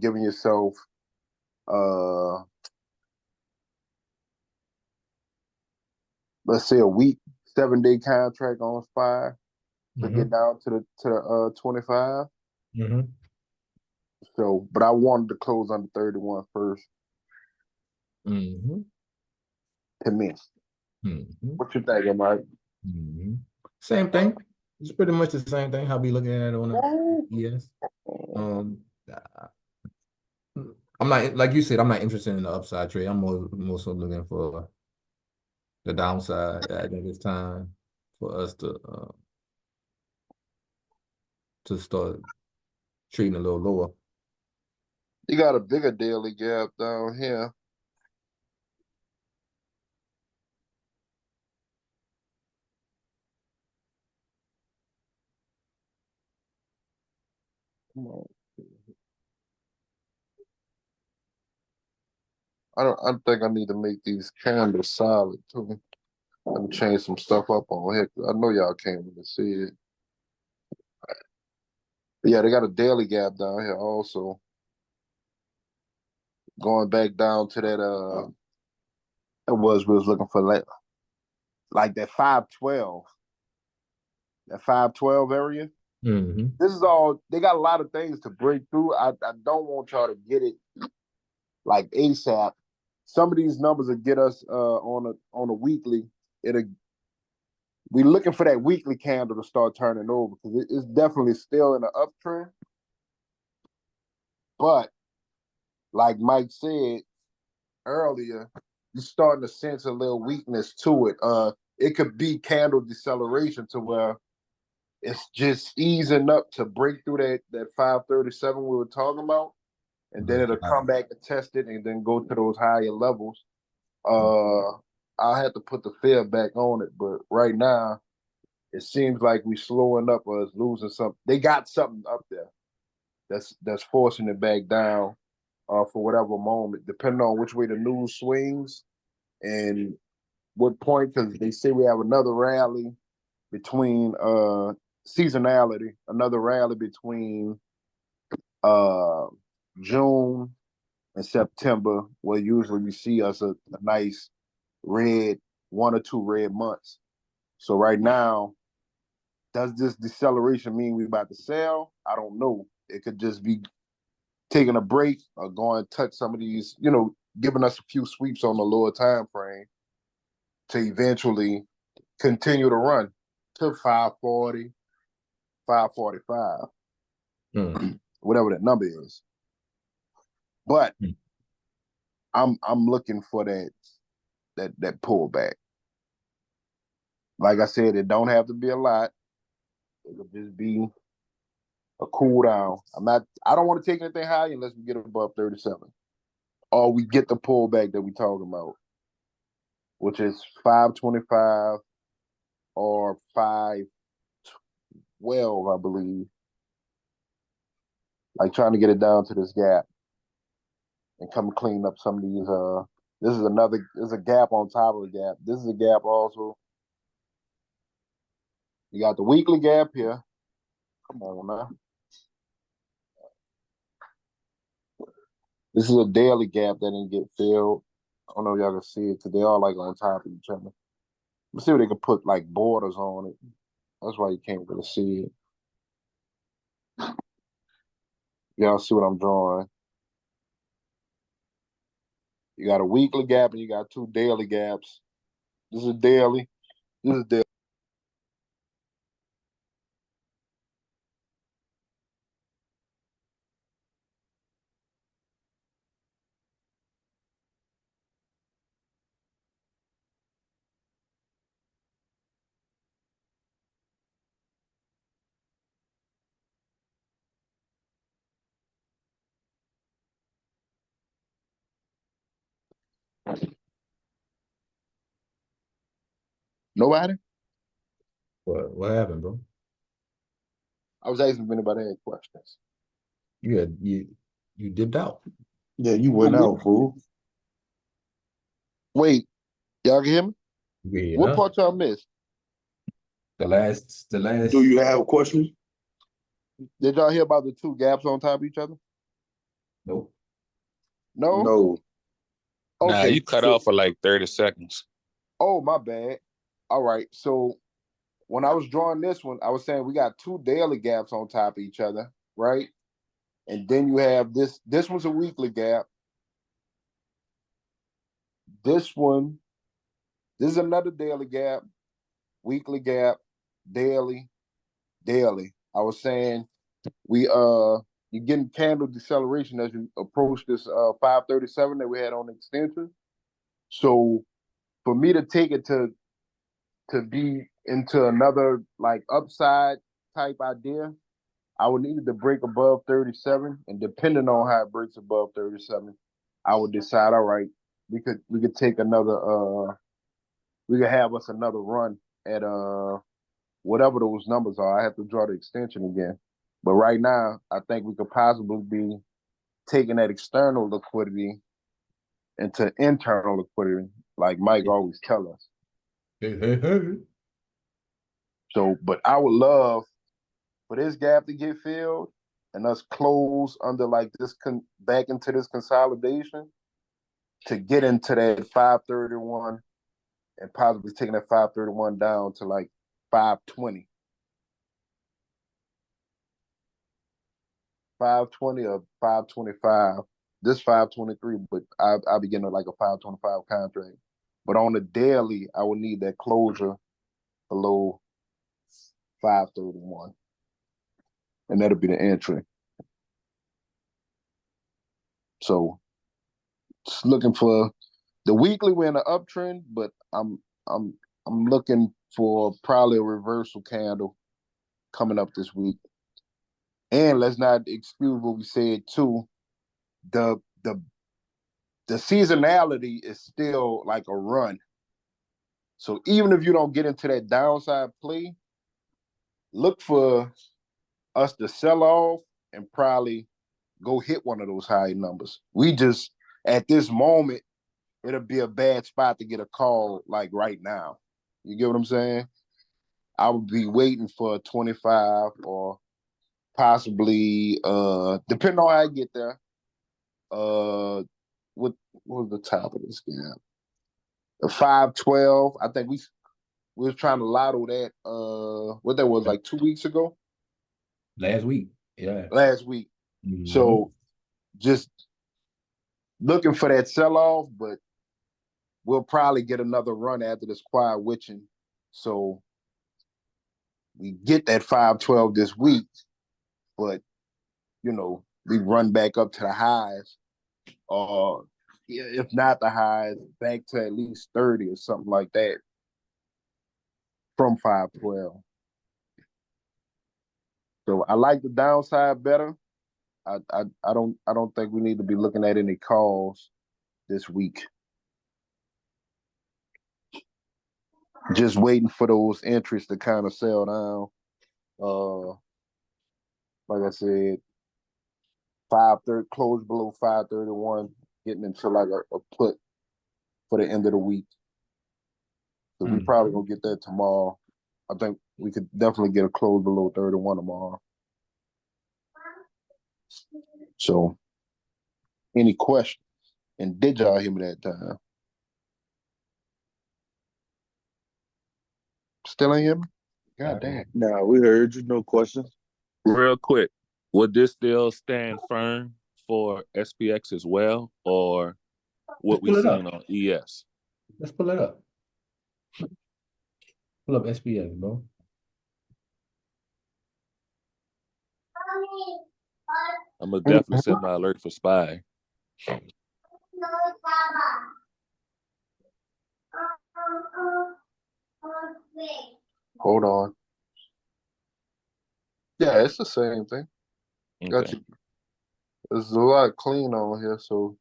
giving yourself let's say a week, 7-day contract on SPY to get down to the 25. So, but I wanted to close under 31 first. To me. What you thinking, Mike? Same thing. It's pretty much the same thing. I'll be looking at it on the yes. I'm not, like you said, I'm not interested in the upside trade. I'm more so looking for the downside. I think it's time for us to start trading a little lower. You got a bigger daily gap down here. Come on. I think I need to make these candles solid too. Let me change some stuff up on here. I know y'all can't really see it. But yeah, they got a daily gap down here also. Going back down to that it was we was looking for like that 512. That 512 area. Mm-hmm. This is all they got a lot of things to break through. I don't want y'all to get it like ASAP. Some of these numbers will get us on a weekly. We looking for that weekly candle to start turning over because it's definitely still in an uptrend. But like Mike said earlier, you're starting to sense a little weakness to it. It could be candle deceleration to where it's just easing up to break through that 537 we were talking about, and then it'll come back and test it and then go to those higher levels. I'll have to put the fear back on it, but right now it seems like we slowing up or losing something. They got something up there that's forcing it back down for whatever moment, depending on which way the news swings and what point, because they say we have another rally between seasonality, another rally between June and September, where usually we see us a nice red, 1 or 2 red months. So right now, does this deceleration mean we about to sell? I don't know. It could just be taking a break or going to touch some of these, giving us a few sweeps on the lower time frame to eventually continue to run to 540, 545, whatever that number is. But I'm looking for that pullback. Like I said, it don't have to be a lot. It could just be a cool down. I don't want to take anything high unless we get above 37. Or we get the pullback that we talking about, which is 525 or 512, I believe. Like trying to get it down to this gap and come clean up some of these. There's a gap on top of the gap. This is a gap also. You got the weekly gap here. Come on now. This is a daily gap that didn't get filled. I don't know if y'all can see it because they all like on top of each other. Let's see if they can put like borders on it. That's why you can't really see it. Y'all see what I'm drawing. You got a weekly gap and you got 2 daily gaps. This is daily. This is daily. Nobody? What happened, bro? I was asking if anybody had questions. You dipped out. Yeah, you went out, fool. Wait, y'all can hear me? Yeah, What part y'all missed? the last. Do you have questions? Did y'all hear about the 2 gaps on top of each other? Nope. No? No. Nah, you cut off for like 30 seconds. Oh, my bad. All right. So when I was drawing this one, I was saying we got 2 daily gaps on top of each other, right? And then you have this one's a weekly gap. This is another daily gap, weekly gap, daily. I was saying you're getting candle deceleration as you approach this 537 that we had on the extension. So for me to take it to be into another like upside type idea, I would need it to break above 37, and depending on how it breaks above 37, I would decide, all right, we could take another we could have us another run at whatever those numbers are. I have to draw the extension again. But right now, I think we could possibly be taking that external liquidity into internal liquidity, like Mike always tell us. So, but I would love for this gap to get filled and us close under like this back into this consolidation to get into that 531 and possibly taking that 531 down to like 520. 520 or 525. This 523, but I'll be getting like a 525 contract. But on the daily, I would need that closure below 531. And that'll be the entry. So just looking for the weekly, we're in an uptrend, but I'm looking for probably a reversal candle coming up this week. And let's not excuse what we said too. The seasonality is still like a run. So even if you don't get into that downside play, look for us to sell off and probably go hit one of those high numbers. We just, at this moment, it'll be a bad spot to get a call like right now. You get what I'm saying? I would be waiting for a 25 or possibly, depending on how I get there, what was the top of this gap? A 512. I think we was trying to lotto that, what that was, like 2 weeks ago? Last week, yeah. Last week. Mm-hmm. So just looking for that sell-off, but we'll probably get another run after this quiet witching. So we get that 512 this week, but, you know, we run back up to the highs, or if not the highs, back to at least 30 or something like that from 512. So I like the downside better. I don't think we need to be looking at any calls this week. Just waiting for those entries to kind of sell down. Like I said, 530 close below 531, getting into like a put for the end of the week. So we probably gonna get that tomorrow. I think we could definitely get a close below 31 tomorrow. So, any questions? And did y'all hear me that time? Still ain't hear me? God damn. Nah, we heard you. No questions. Real quick, would this still stand firm for SPX as well, or what we seen on ES? Let's pull it up. Pull up SPX, bro. I'm gonna definitely set my alert for SPY. Hold on. Yeah, it's the same thing. Okay. Got you. There's a lot clean on here, so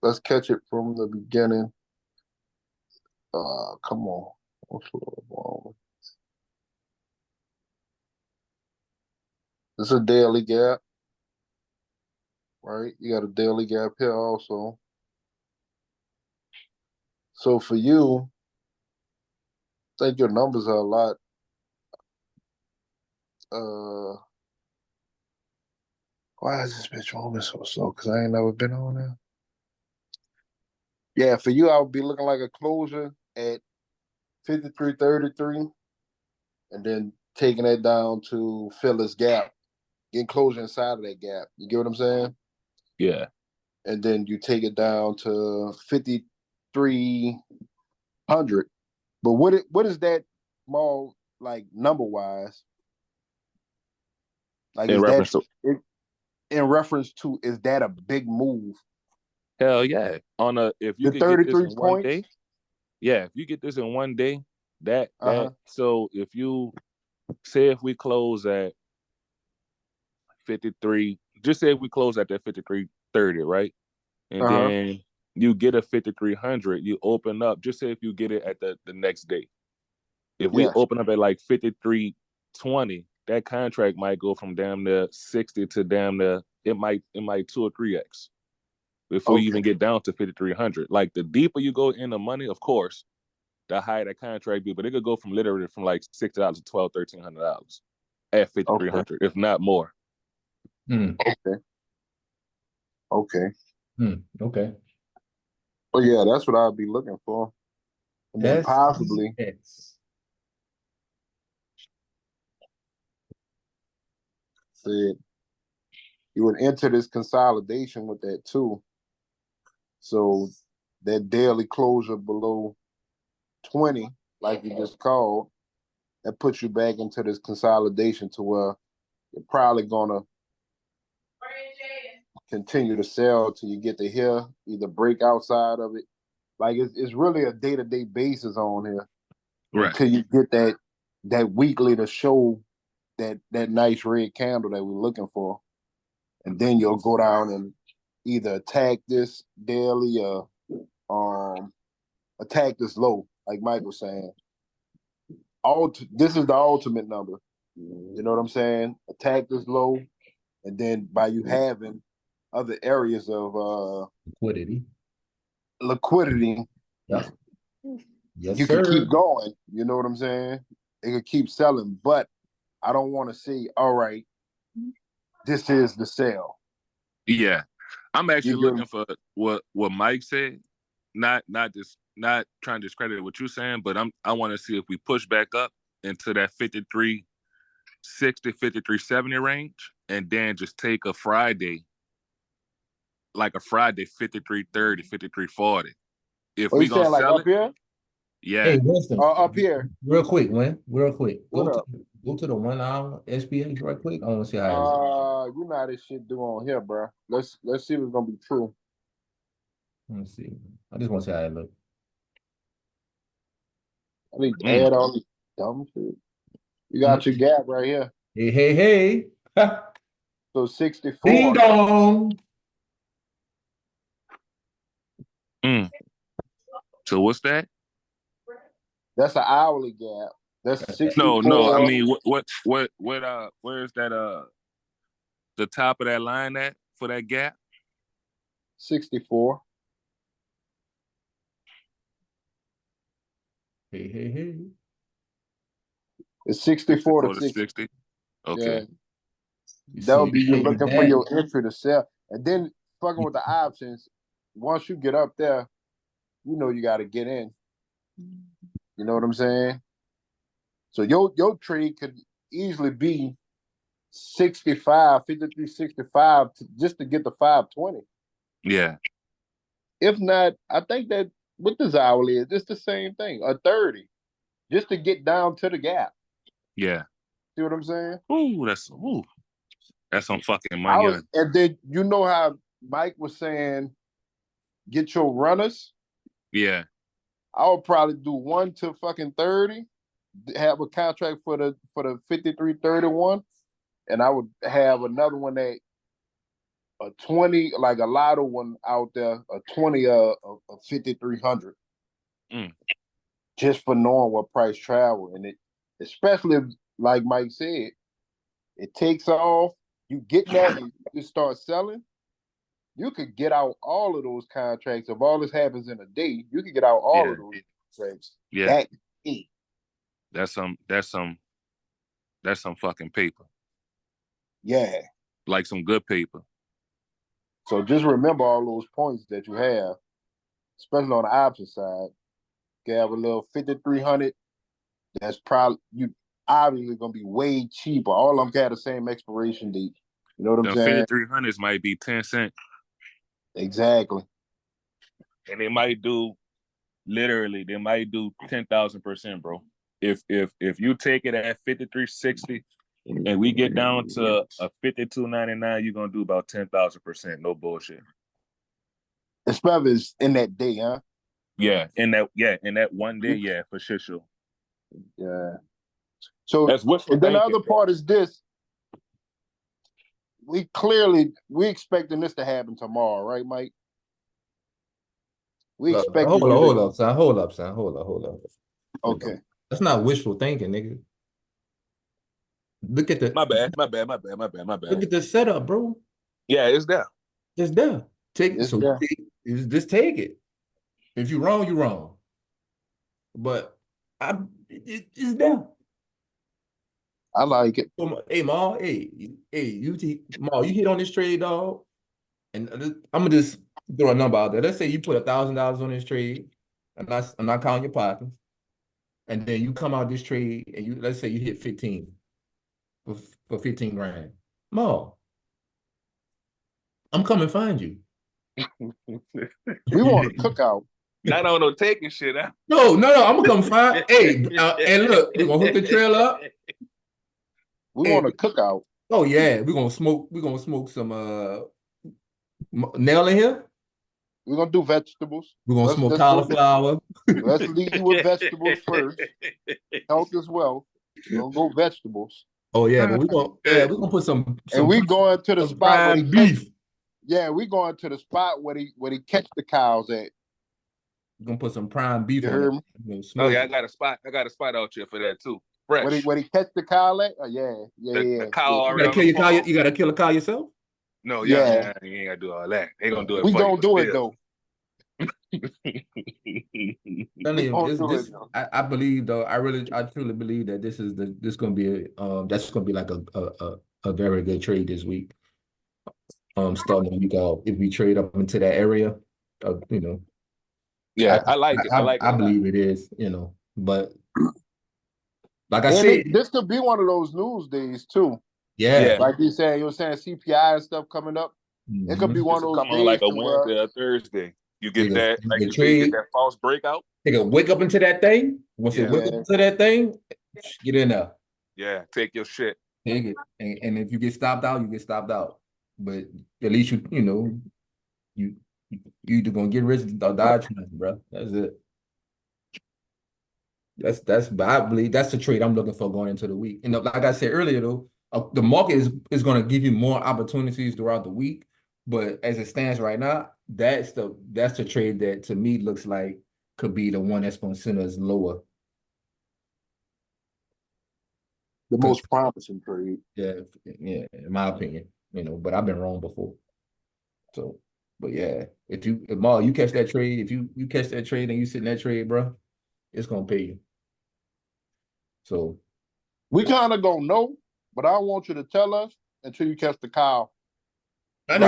let's catch it from the beginning. Come on. It's a daily gap, right? You got a daily gap here also. So for you, I think your numbers are a lot. Why is this bitch moving so slow? Because I ain't never been on there. Yeah, for you, I would be looking like a closure at 53.33, and then taking that down to Phyllis Gap, getting closure inside of that gap. You get what I'm saying? Yeah. And then you take it down to 5,300. But what is that more like number wise? Like in reference to, is that a big move? Hell yeah. If you could get this in one day. Yeah, if you get this in one day, so if you say if we close at 53. Just say we close at that 53.30, right? And then you get a 5,300. You open up. Just say if you get it at the next day. If we open up at like 53.20, that contract might go from damn near 60 to damn near it might 2 or 3x before you even get down to 5,300. Like the deeper you go in the money, of course, the higher that contract be, but it could go from literally from like $60 to $1,200, $1,300 at 5,300, if not more. Okay. Okay. Well, yeah, that's what I'd be looking for. And then possibly said you would enter this consolidation with that too. So that daily closure below 20, like you just called, that puts you back into this consolidation to where you're probably gonna continue to sell till you get to here, either break outside of it. Like it's really a day-to-day basis on here. Right. Until you get that weekly to show that nice red candle that we're looking for. And then you'll go down and either attack this daily or attack this low, like Mike was saying. This is the ultimate number. You know what I'm saying? Attack this low, and then by you having other areas of liquidity, yes, you can keep going. You know what I'm saying? It could keep selling, but I don't want to see, all right, this is the sell. Yeah. I'm actually looking for what Mike said. Not trying to discredit what you're saying, but I want to see if we push back up into that 53.60, 53.70 range, and then just take a Friday, like a Friday 53.30, 53.40. If we gonna like sell up here? Yeah. Hey, Winston, up here. Real quick, man. Real quick. What Go to the 1 hour SPX right quick. I want to see how you know how this shit do on here, bro. Let's see if it's gonna be true. Let's see. I just want to see how it look. I need to add all this dumb shit. You got your gap right here. Hey. So 64. Ding dong. So what's that? That's an hourly gap. That's 64. No. I mean, where's that? The top of that line at for that gap? 64. Hey. It's 64 to 60. Okay. Yeah. That would be you looking for your entry to sell. And then fucking with the options, once you get up there, you know you got to get in. You know what I'm saying? So your trade could easily be 65, 53, 65 just to get the 520. Yeah. If not, I think that with this hourly is just the same thing, a 30, just to get down to the gap. Yeah. See what I'm saying? That's some fucking money. And then you know how Mike was saying, get your runners. Yeah. I would probably do 1 to fucking 30, have a contract for the 53.31, and I would have another one that a 20, like a lotto one out there, a 20 a 5,300. Just for knowing what price travel. And it, especially like Mike said, it takes off, you get that and you start selling, you could get out all of those contracts. If all this happens in a day, you could get out all of those contracts. Yeah. That's some fucking paper. Yeah. Like some good paper. So just remember all those points that you have, especially on the option side. You have a little 5,300. That's probably you obviously gonna be way cheaper. All of them got the same expiration date. You know what I'm saying? 5,300s might be 10 cents. Exactly. And they might do 10,000%, bro. If you take it at 53.60 and we get down to a 52.99, you're gonna do about 10,000%. No bullshit. Especially in that day, huh? Yeah, in that one day, yeah, for sure. Yeah. So that's what. And then the other part is this. we expecting this to happen tomorrow, right, Mike? We expecting hold up, son. Hold up. Okay. That's not wishful thinking, nigga. Look at the My bad. Look at the setup, bro. Yeah, it's there. It's there. Take it. It's So there. just take it. If you're wrong, you're wrong. But it's there. I like it. Hey, Ma. Hey, Ma. You hit on this trade, dog. And I'm gonna just throw a number out there. Let's say you put $1,000 on this trade, and I'm not counting your pockets. And then you come out this trade, and let's say you hit 15 for 15 grand. Ma, I'm coming find you. We want a cookout. Not on no taking shit out. No, I'm gonna come find. Hey, and look, we're gonna hook the trail up. We want a cookout. Oh yeah, we're gonna smoke some nail in here. We're gonna do vegetables. We're gonna smoke cauliflower. Let's lead with vegetables first. Health as well. We're gonna go vegetables. Oh yeah, but we're gonna put some and we going to the spot where beef. We going to the spot where he catch the cows at. We're gonna put some prime beef you on heard it. Me? Oh yeah, I got a spot out here for that too. Fresh. Where he catch the cow at? Oh, yeah. The cow You gotta kill a cow yourself? No, yeah, you ain't gotta do all that. They gonna do it. We gonna do it though. I believe though. I truly believe that this gonna be that's gonna be like a very good trade this week. Starting the week off, if we trade up into that area, Yeah, I like it. I believe it is, but like I said, this could be one of those news days too. Yeah, like you were saying CPI and stuff coming up. It could be one of those come days on like a Wednesday or Thursday. You get that, like you get that false breakout. They can wake up into that thing. Once they wake up into that thing, get in there. Yeah, take your shit. Take it, and if you get stopped out, you get stopped out. But at least you either gonna get rich or die trying, bro. That's it. But I believe that's the trade I'm looking for going into the week. And like I said earlier, though, the market is going to give you more opportunities throughout the week. But as it stands right now, that's the trade that to me looks like could be the one that's going to send us lower. The most promising trade. Yeah, in my opinion, but I've been wrong before. So, but yeah, if Ma, you catch that trade, if you catch that trade and you sit in that trade, bro, it's gonna pay you. So we kind of gonna know, but I don't want you to tell us until you catch the cow. And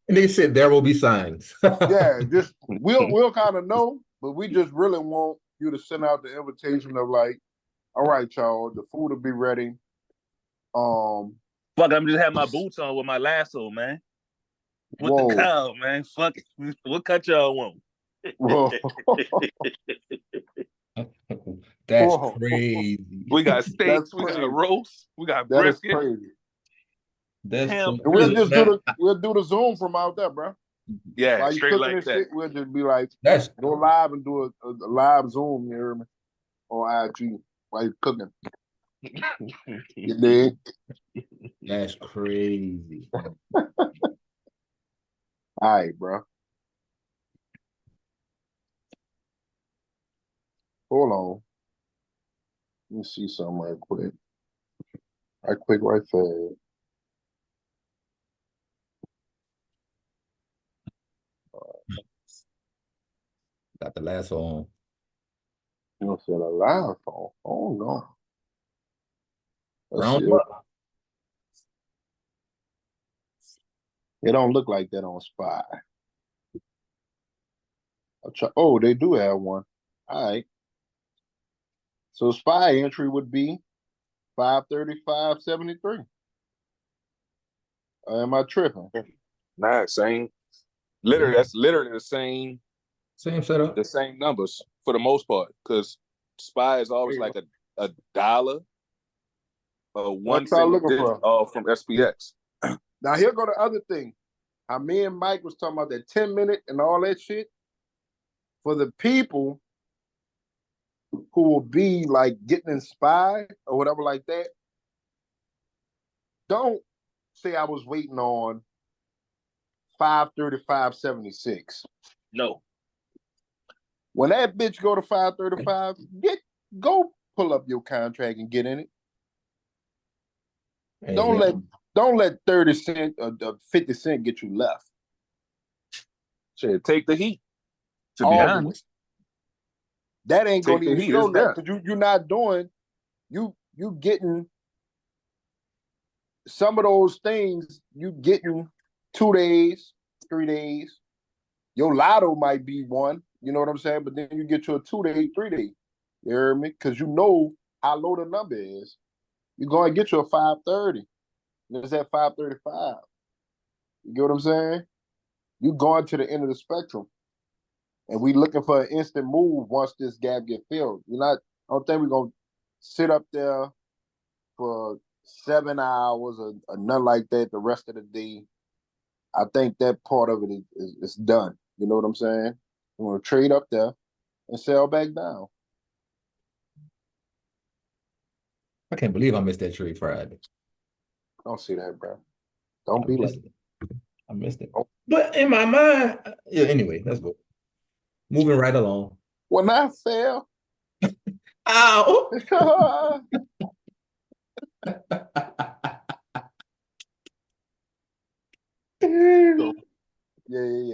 they said there will be signs. Yeah, just we'll kind of know, but we just really want you to send out the invitation of like, all right, y'all, the food will be ready. Fuck, I'm just having my boots on with my lasso, man. With the cow, man. Fuck it. What cut y'all want? Whoa. That's crazy. We got steaks, we got roast, we got brisket. That is crazy. That's we'll do the Zoom from out there, bro. Yeah, while straight like that. Shit, we'll just be like, go live and do a live Zoom, you hear me? On IG while you're cooking. You dig? That's crazy. All right, bro. Hold on. Let me see something right quick. Right fast. Got the lasso on. You don't feel alive on. Oh no. Round up. It don't look like that on Spy. Oh, they do have one. All right. So Spy entry would be 535.73. Am I tripping? Nah, same. Literally, that's literally the same setup. The same numbers for the most part, because Spy is always like a dollar or 1 cent from SPX. Now here go the other thing. How me and Mike was talking about that 10-minute and all that shit. For the people who will be like getting inspired or whatever like that, don't say I was waiting on 535.76. No. When that bitch go to 535, go pull up your contract and get in it. Hey, Don't let 30 cent or 50 cent get you left. Shit, take the heat. To be honest, that ain't gonna even show that because you're not doing. You getting some of those things. You getting 2 days, 3 days. Your lotto might be one. You know what I'm saying? But then you get you a 2 day, 3 day. You hear me? Because you know how low the number is. You're going to get you a 530. And it's at 535. You get what I'm saying? You going to the end of the spectrum. And we looking for an instant move once this gap get filled. I don't think we're going to sit up there for 7 hours or nothing like that the rest of the day. I think that part of it is done. You know what I'm saying? We're going to trade up there and sell back down. I can't believe I missed that trade Friday. Don't see that, bro. Don't be like I missed it. But in my mind, yeah, anyway, let's go. Moving right along. When I fell. Ow! Yeah.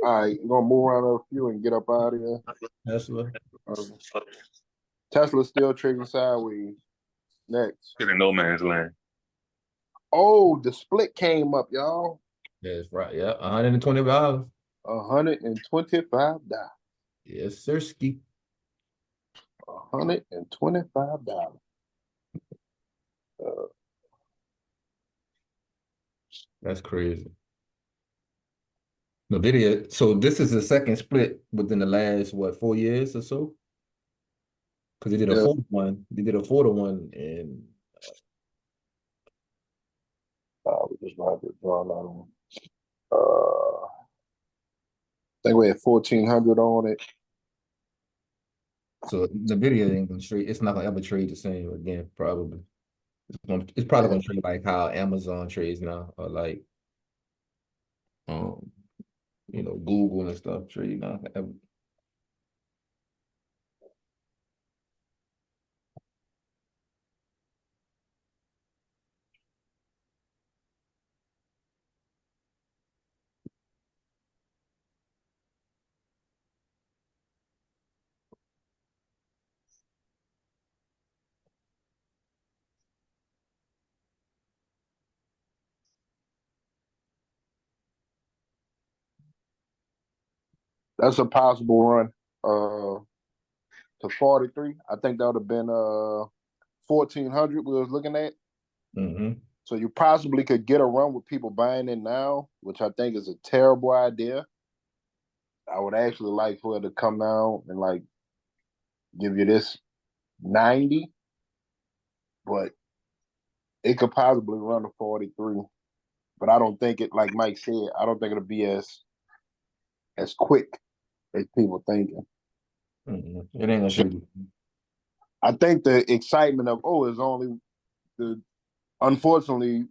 All right, we're gonna move around a few and get up out of here. Tesla. Tesla's still trading sideways. Next. in no man's land. Oh, the split came up, y'all. That's right. Yeah, $125. $125. Yes, sir, ski. $125. That's crazy. NVIDIA. So this is the second split within the last 4 years or so? Because they did a 4-1. They did a 4-1 and we just going to draw another one. I think we had 1,400 on it. So NVIDIA ain't gonna trade. It's not gonna ever trade the same again. Probably. It's probably gonna trade like how Amazon trades now, or like, Google and stuff trade now. That's a possible run to 43. I think that would have been 1,400 we was looking at. Mm-hmm. So you possibly could get a run with people buying it now, which I think is a terrible idea. I would actually like for it to come down and like give you this 90, but it could possibly run to 43. But I don't think it, like Mike said, I don't think it'll be as quick as people thinking. Mm-hmm. It ain't gonna trade. I think the excitement of is only unfortunately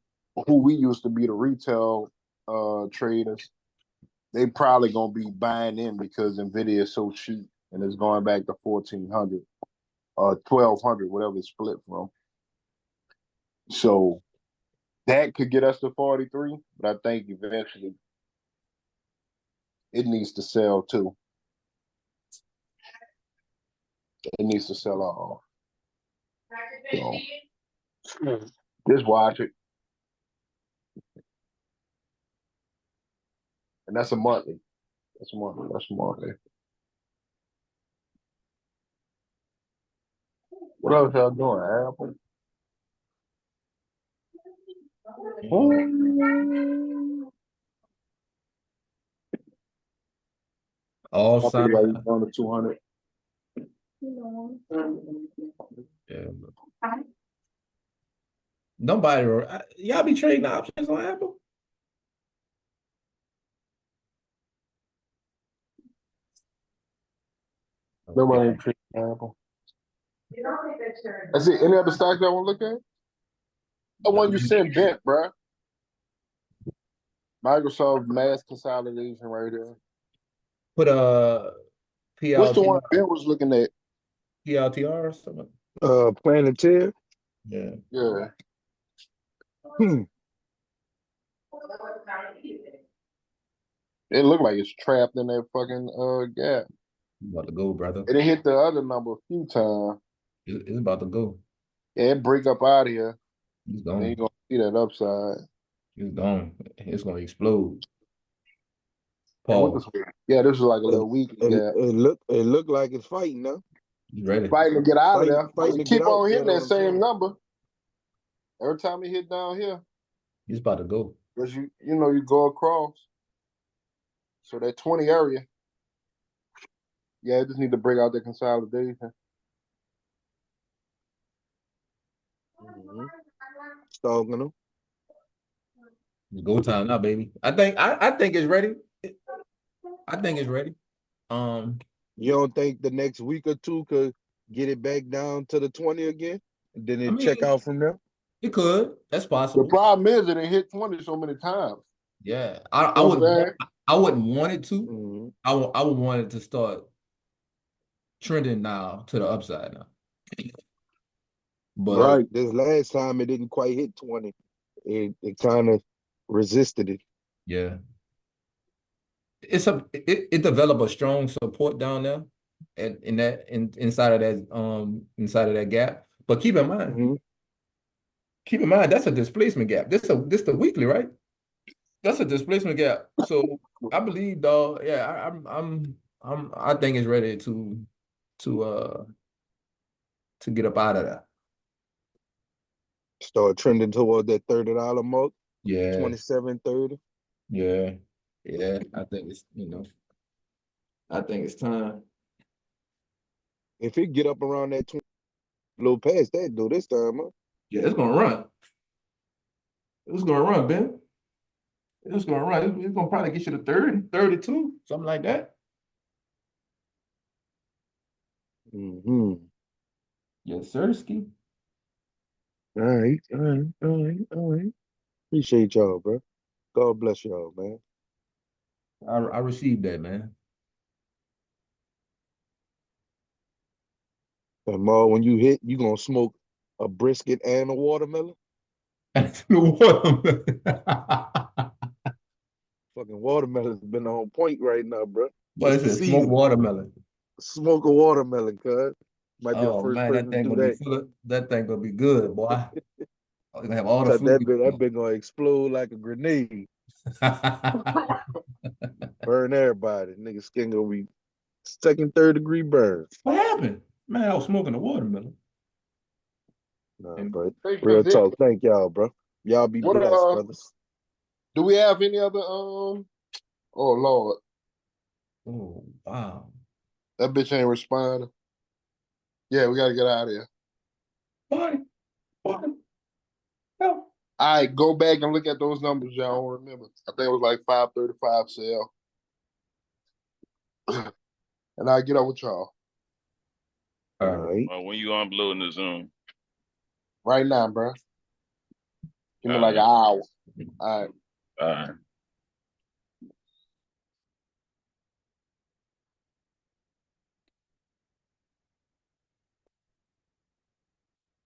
who we used to be the retail traders. They probably gonna be buying in because Nvidia is so cheap and it's going back to 1,400 or 1,200, whatever it's split from. So that could get us to 43, but I think eventually it needs to sell too. It needs to sell off. So, just watch it. And that's a monthly. That's monthly. What else y'all doing, Apple? All signed. On the 200. Yeah. Nobody. Y'all be trading options on Apple? Nobody trading Apple. That's it. Any other stocks y'all want to look at? The one you sent bent, bruh. Microsoft mass consolidation right there. Put What's the one PLT, Ben was looking at? PLTR or something. Planeteer. Yeah. Yeah. It looked like it's trapped in that fucking gap. It's about to go, brother. It hit the other number a few times. It's about to go. Yeah, it break up out of here. It's Then gone. you're gonna see that upside. It's gone. It's gonna explode. And what Pause. yeah, this is like a little weekly gap. It look like it's fighting now. You ready? Fighting to get out of there. Fighting to Keep get out, on you hitting know that what I'm same saying? number. Every time you hit down here, It's about to go. because you know you go across. So that 20 area. Yeah, it just need to break out the consolidation. Stalking them. It's go time now, baby. I think it's ready. I think it's ready. You don't think the next week or two could get it back down to the 20 again? And then check out from there? It could. That's The possible. problem is it hit 20 so many times. Yeah. I wouldn't want it to. Mhm. I would want it to start trending now to the upside now. But Right. This last time it didn't quite hit 20. It kind of resisted it. yeah. It developed a strong support down there and inside of that gap. But keep in mind, that's a displacement gap. This the weekly, right? That's a displacement gap. So I believe, dog. Yeah, I think it's ready to get up out of that. Start trending toward that $30 mark. Yeah. 27.30. Yeah. Yeah. I think it's I think it's time. If it get up around that 20, a little past that though this time, huh? Yeah, it's gonna run. It's gonna run, Ben. It's gonna run. It's gonna probably get you to 30, 32, something like that. Yes, sir, Ski. All right. Appreciate y'all, bro. God bless y'all, man. I received that, man. And Ma, when you hit, you gonna smoke a brisket and a watermelon? Watermelon. Fucking watermelon's been on point right now, bro. What is it? Smoked watermelon. Smoke a watermelon, cuz. Might be the Oh first man, that person thing to do gonna be that. full of, that thing gonna be good, boy. You're gonna have all the Cause food. that been gonna explode like a grenade. Burn everybody. Nigga skin gonna be second, third degree burn. What happened? Man, I was smoking a watermelon. Nah, bro. Real talk. Thank y'all, bro. Y'all be blessed, brothers. Do we have any other oh Lord. Oh wow. That bitch ain't responding. Yeah, we gotta get out of here. Why? All right, go back and look at those numbers, y'all don't remember. I think it was like 535 sale. And I'll get up with y'all. All right. When you unloading the Zoom? Right now, bro. Give me All like an right. hour. All right. All right.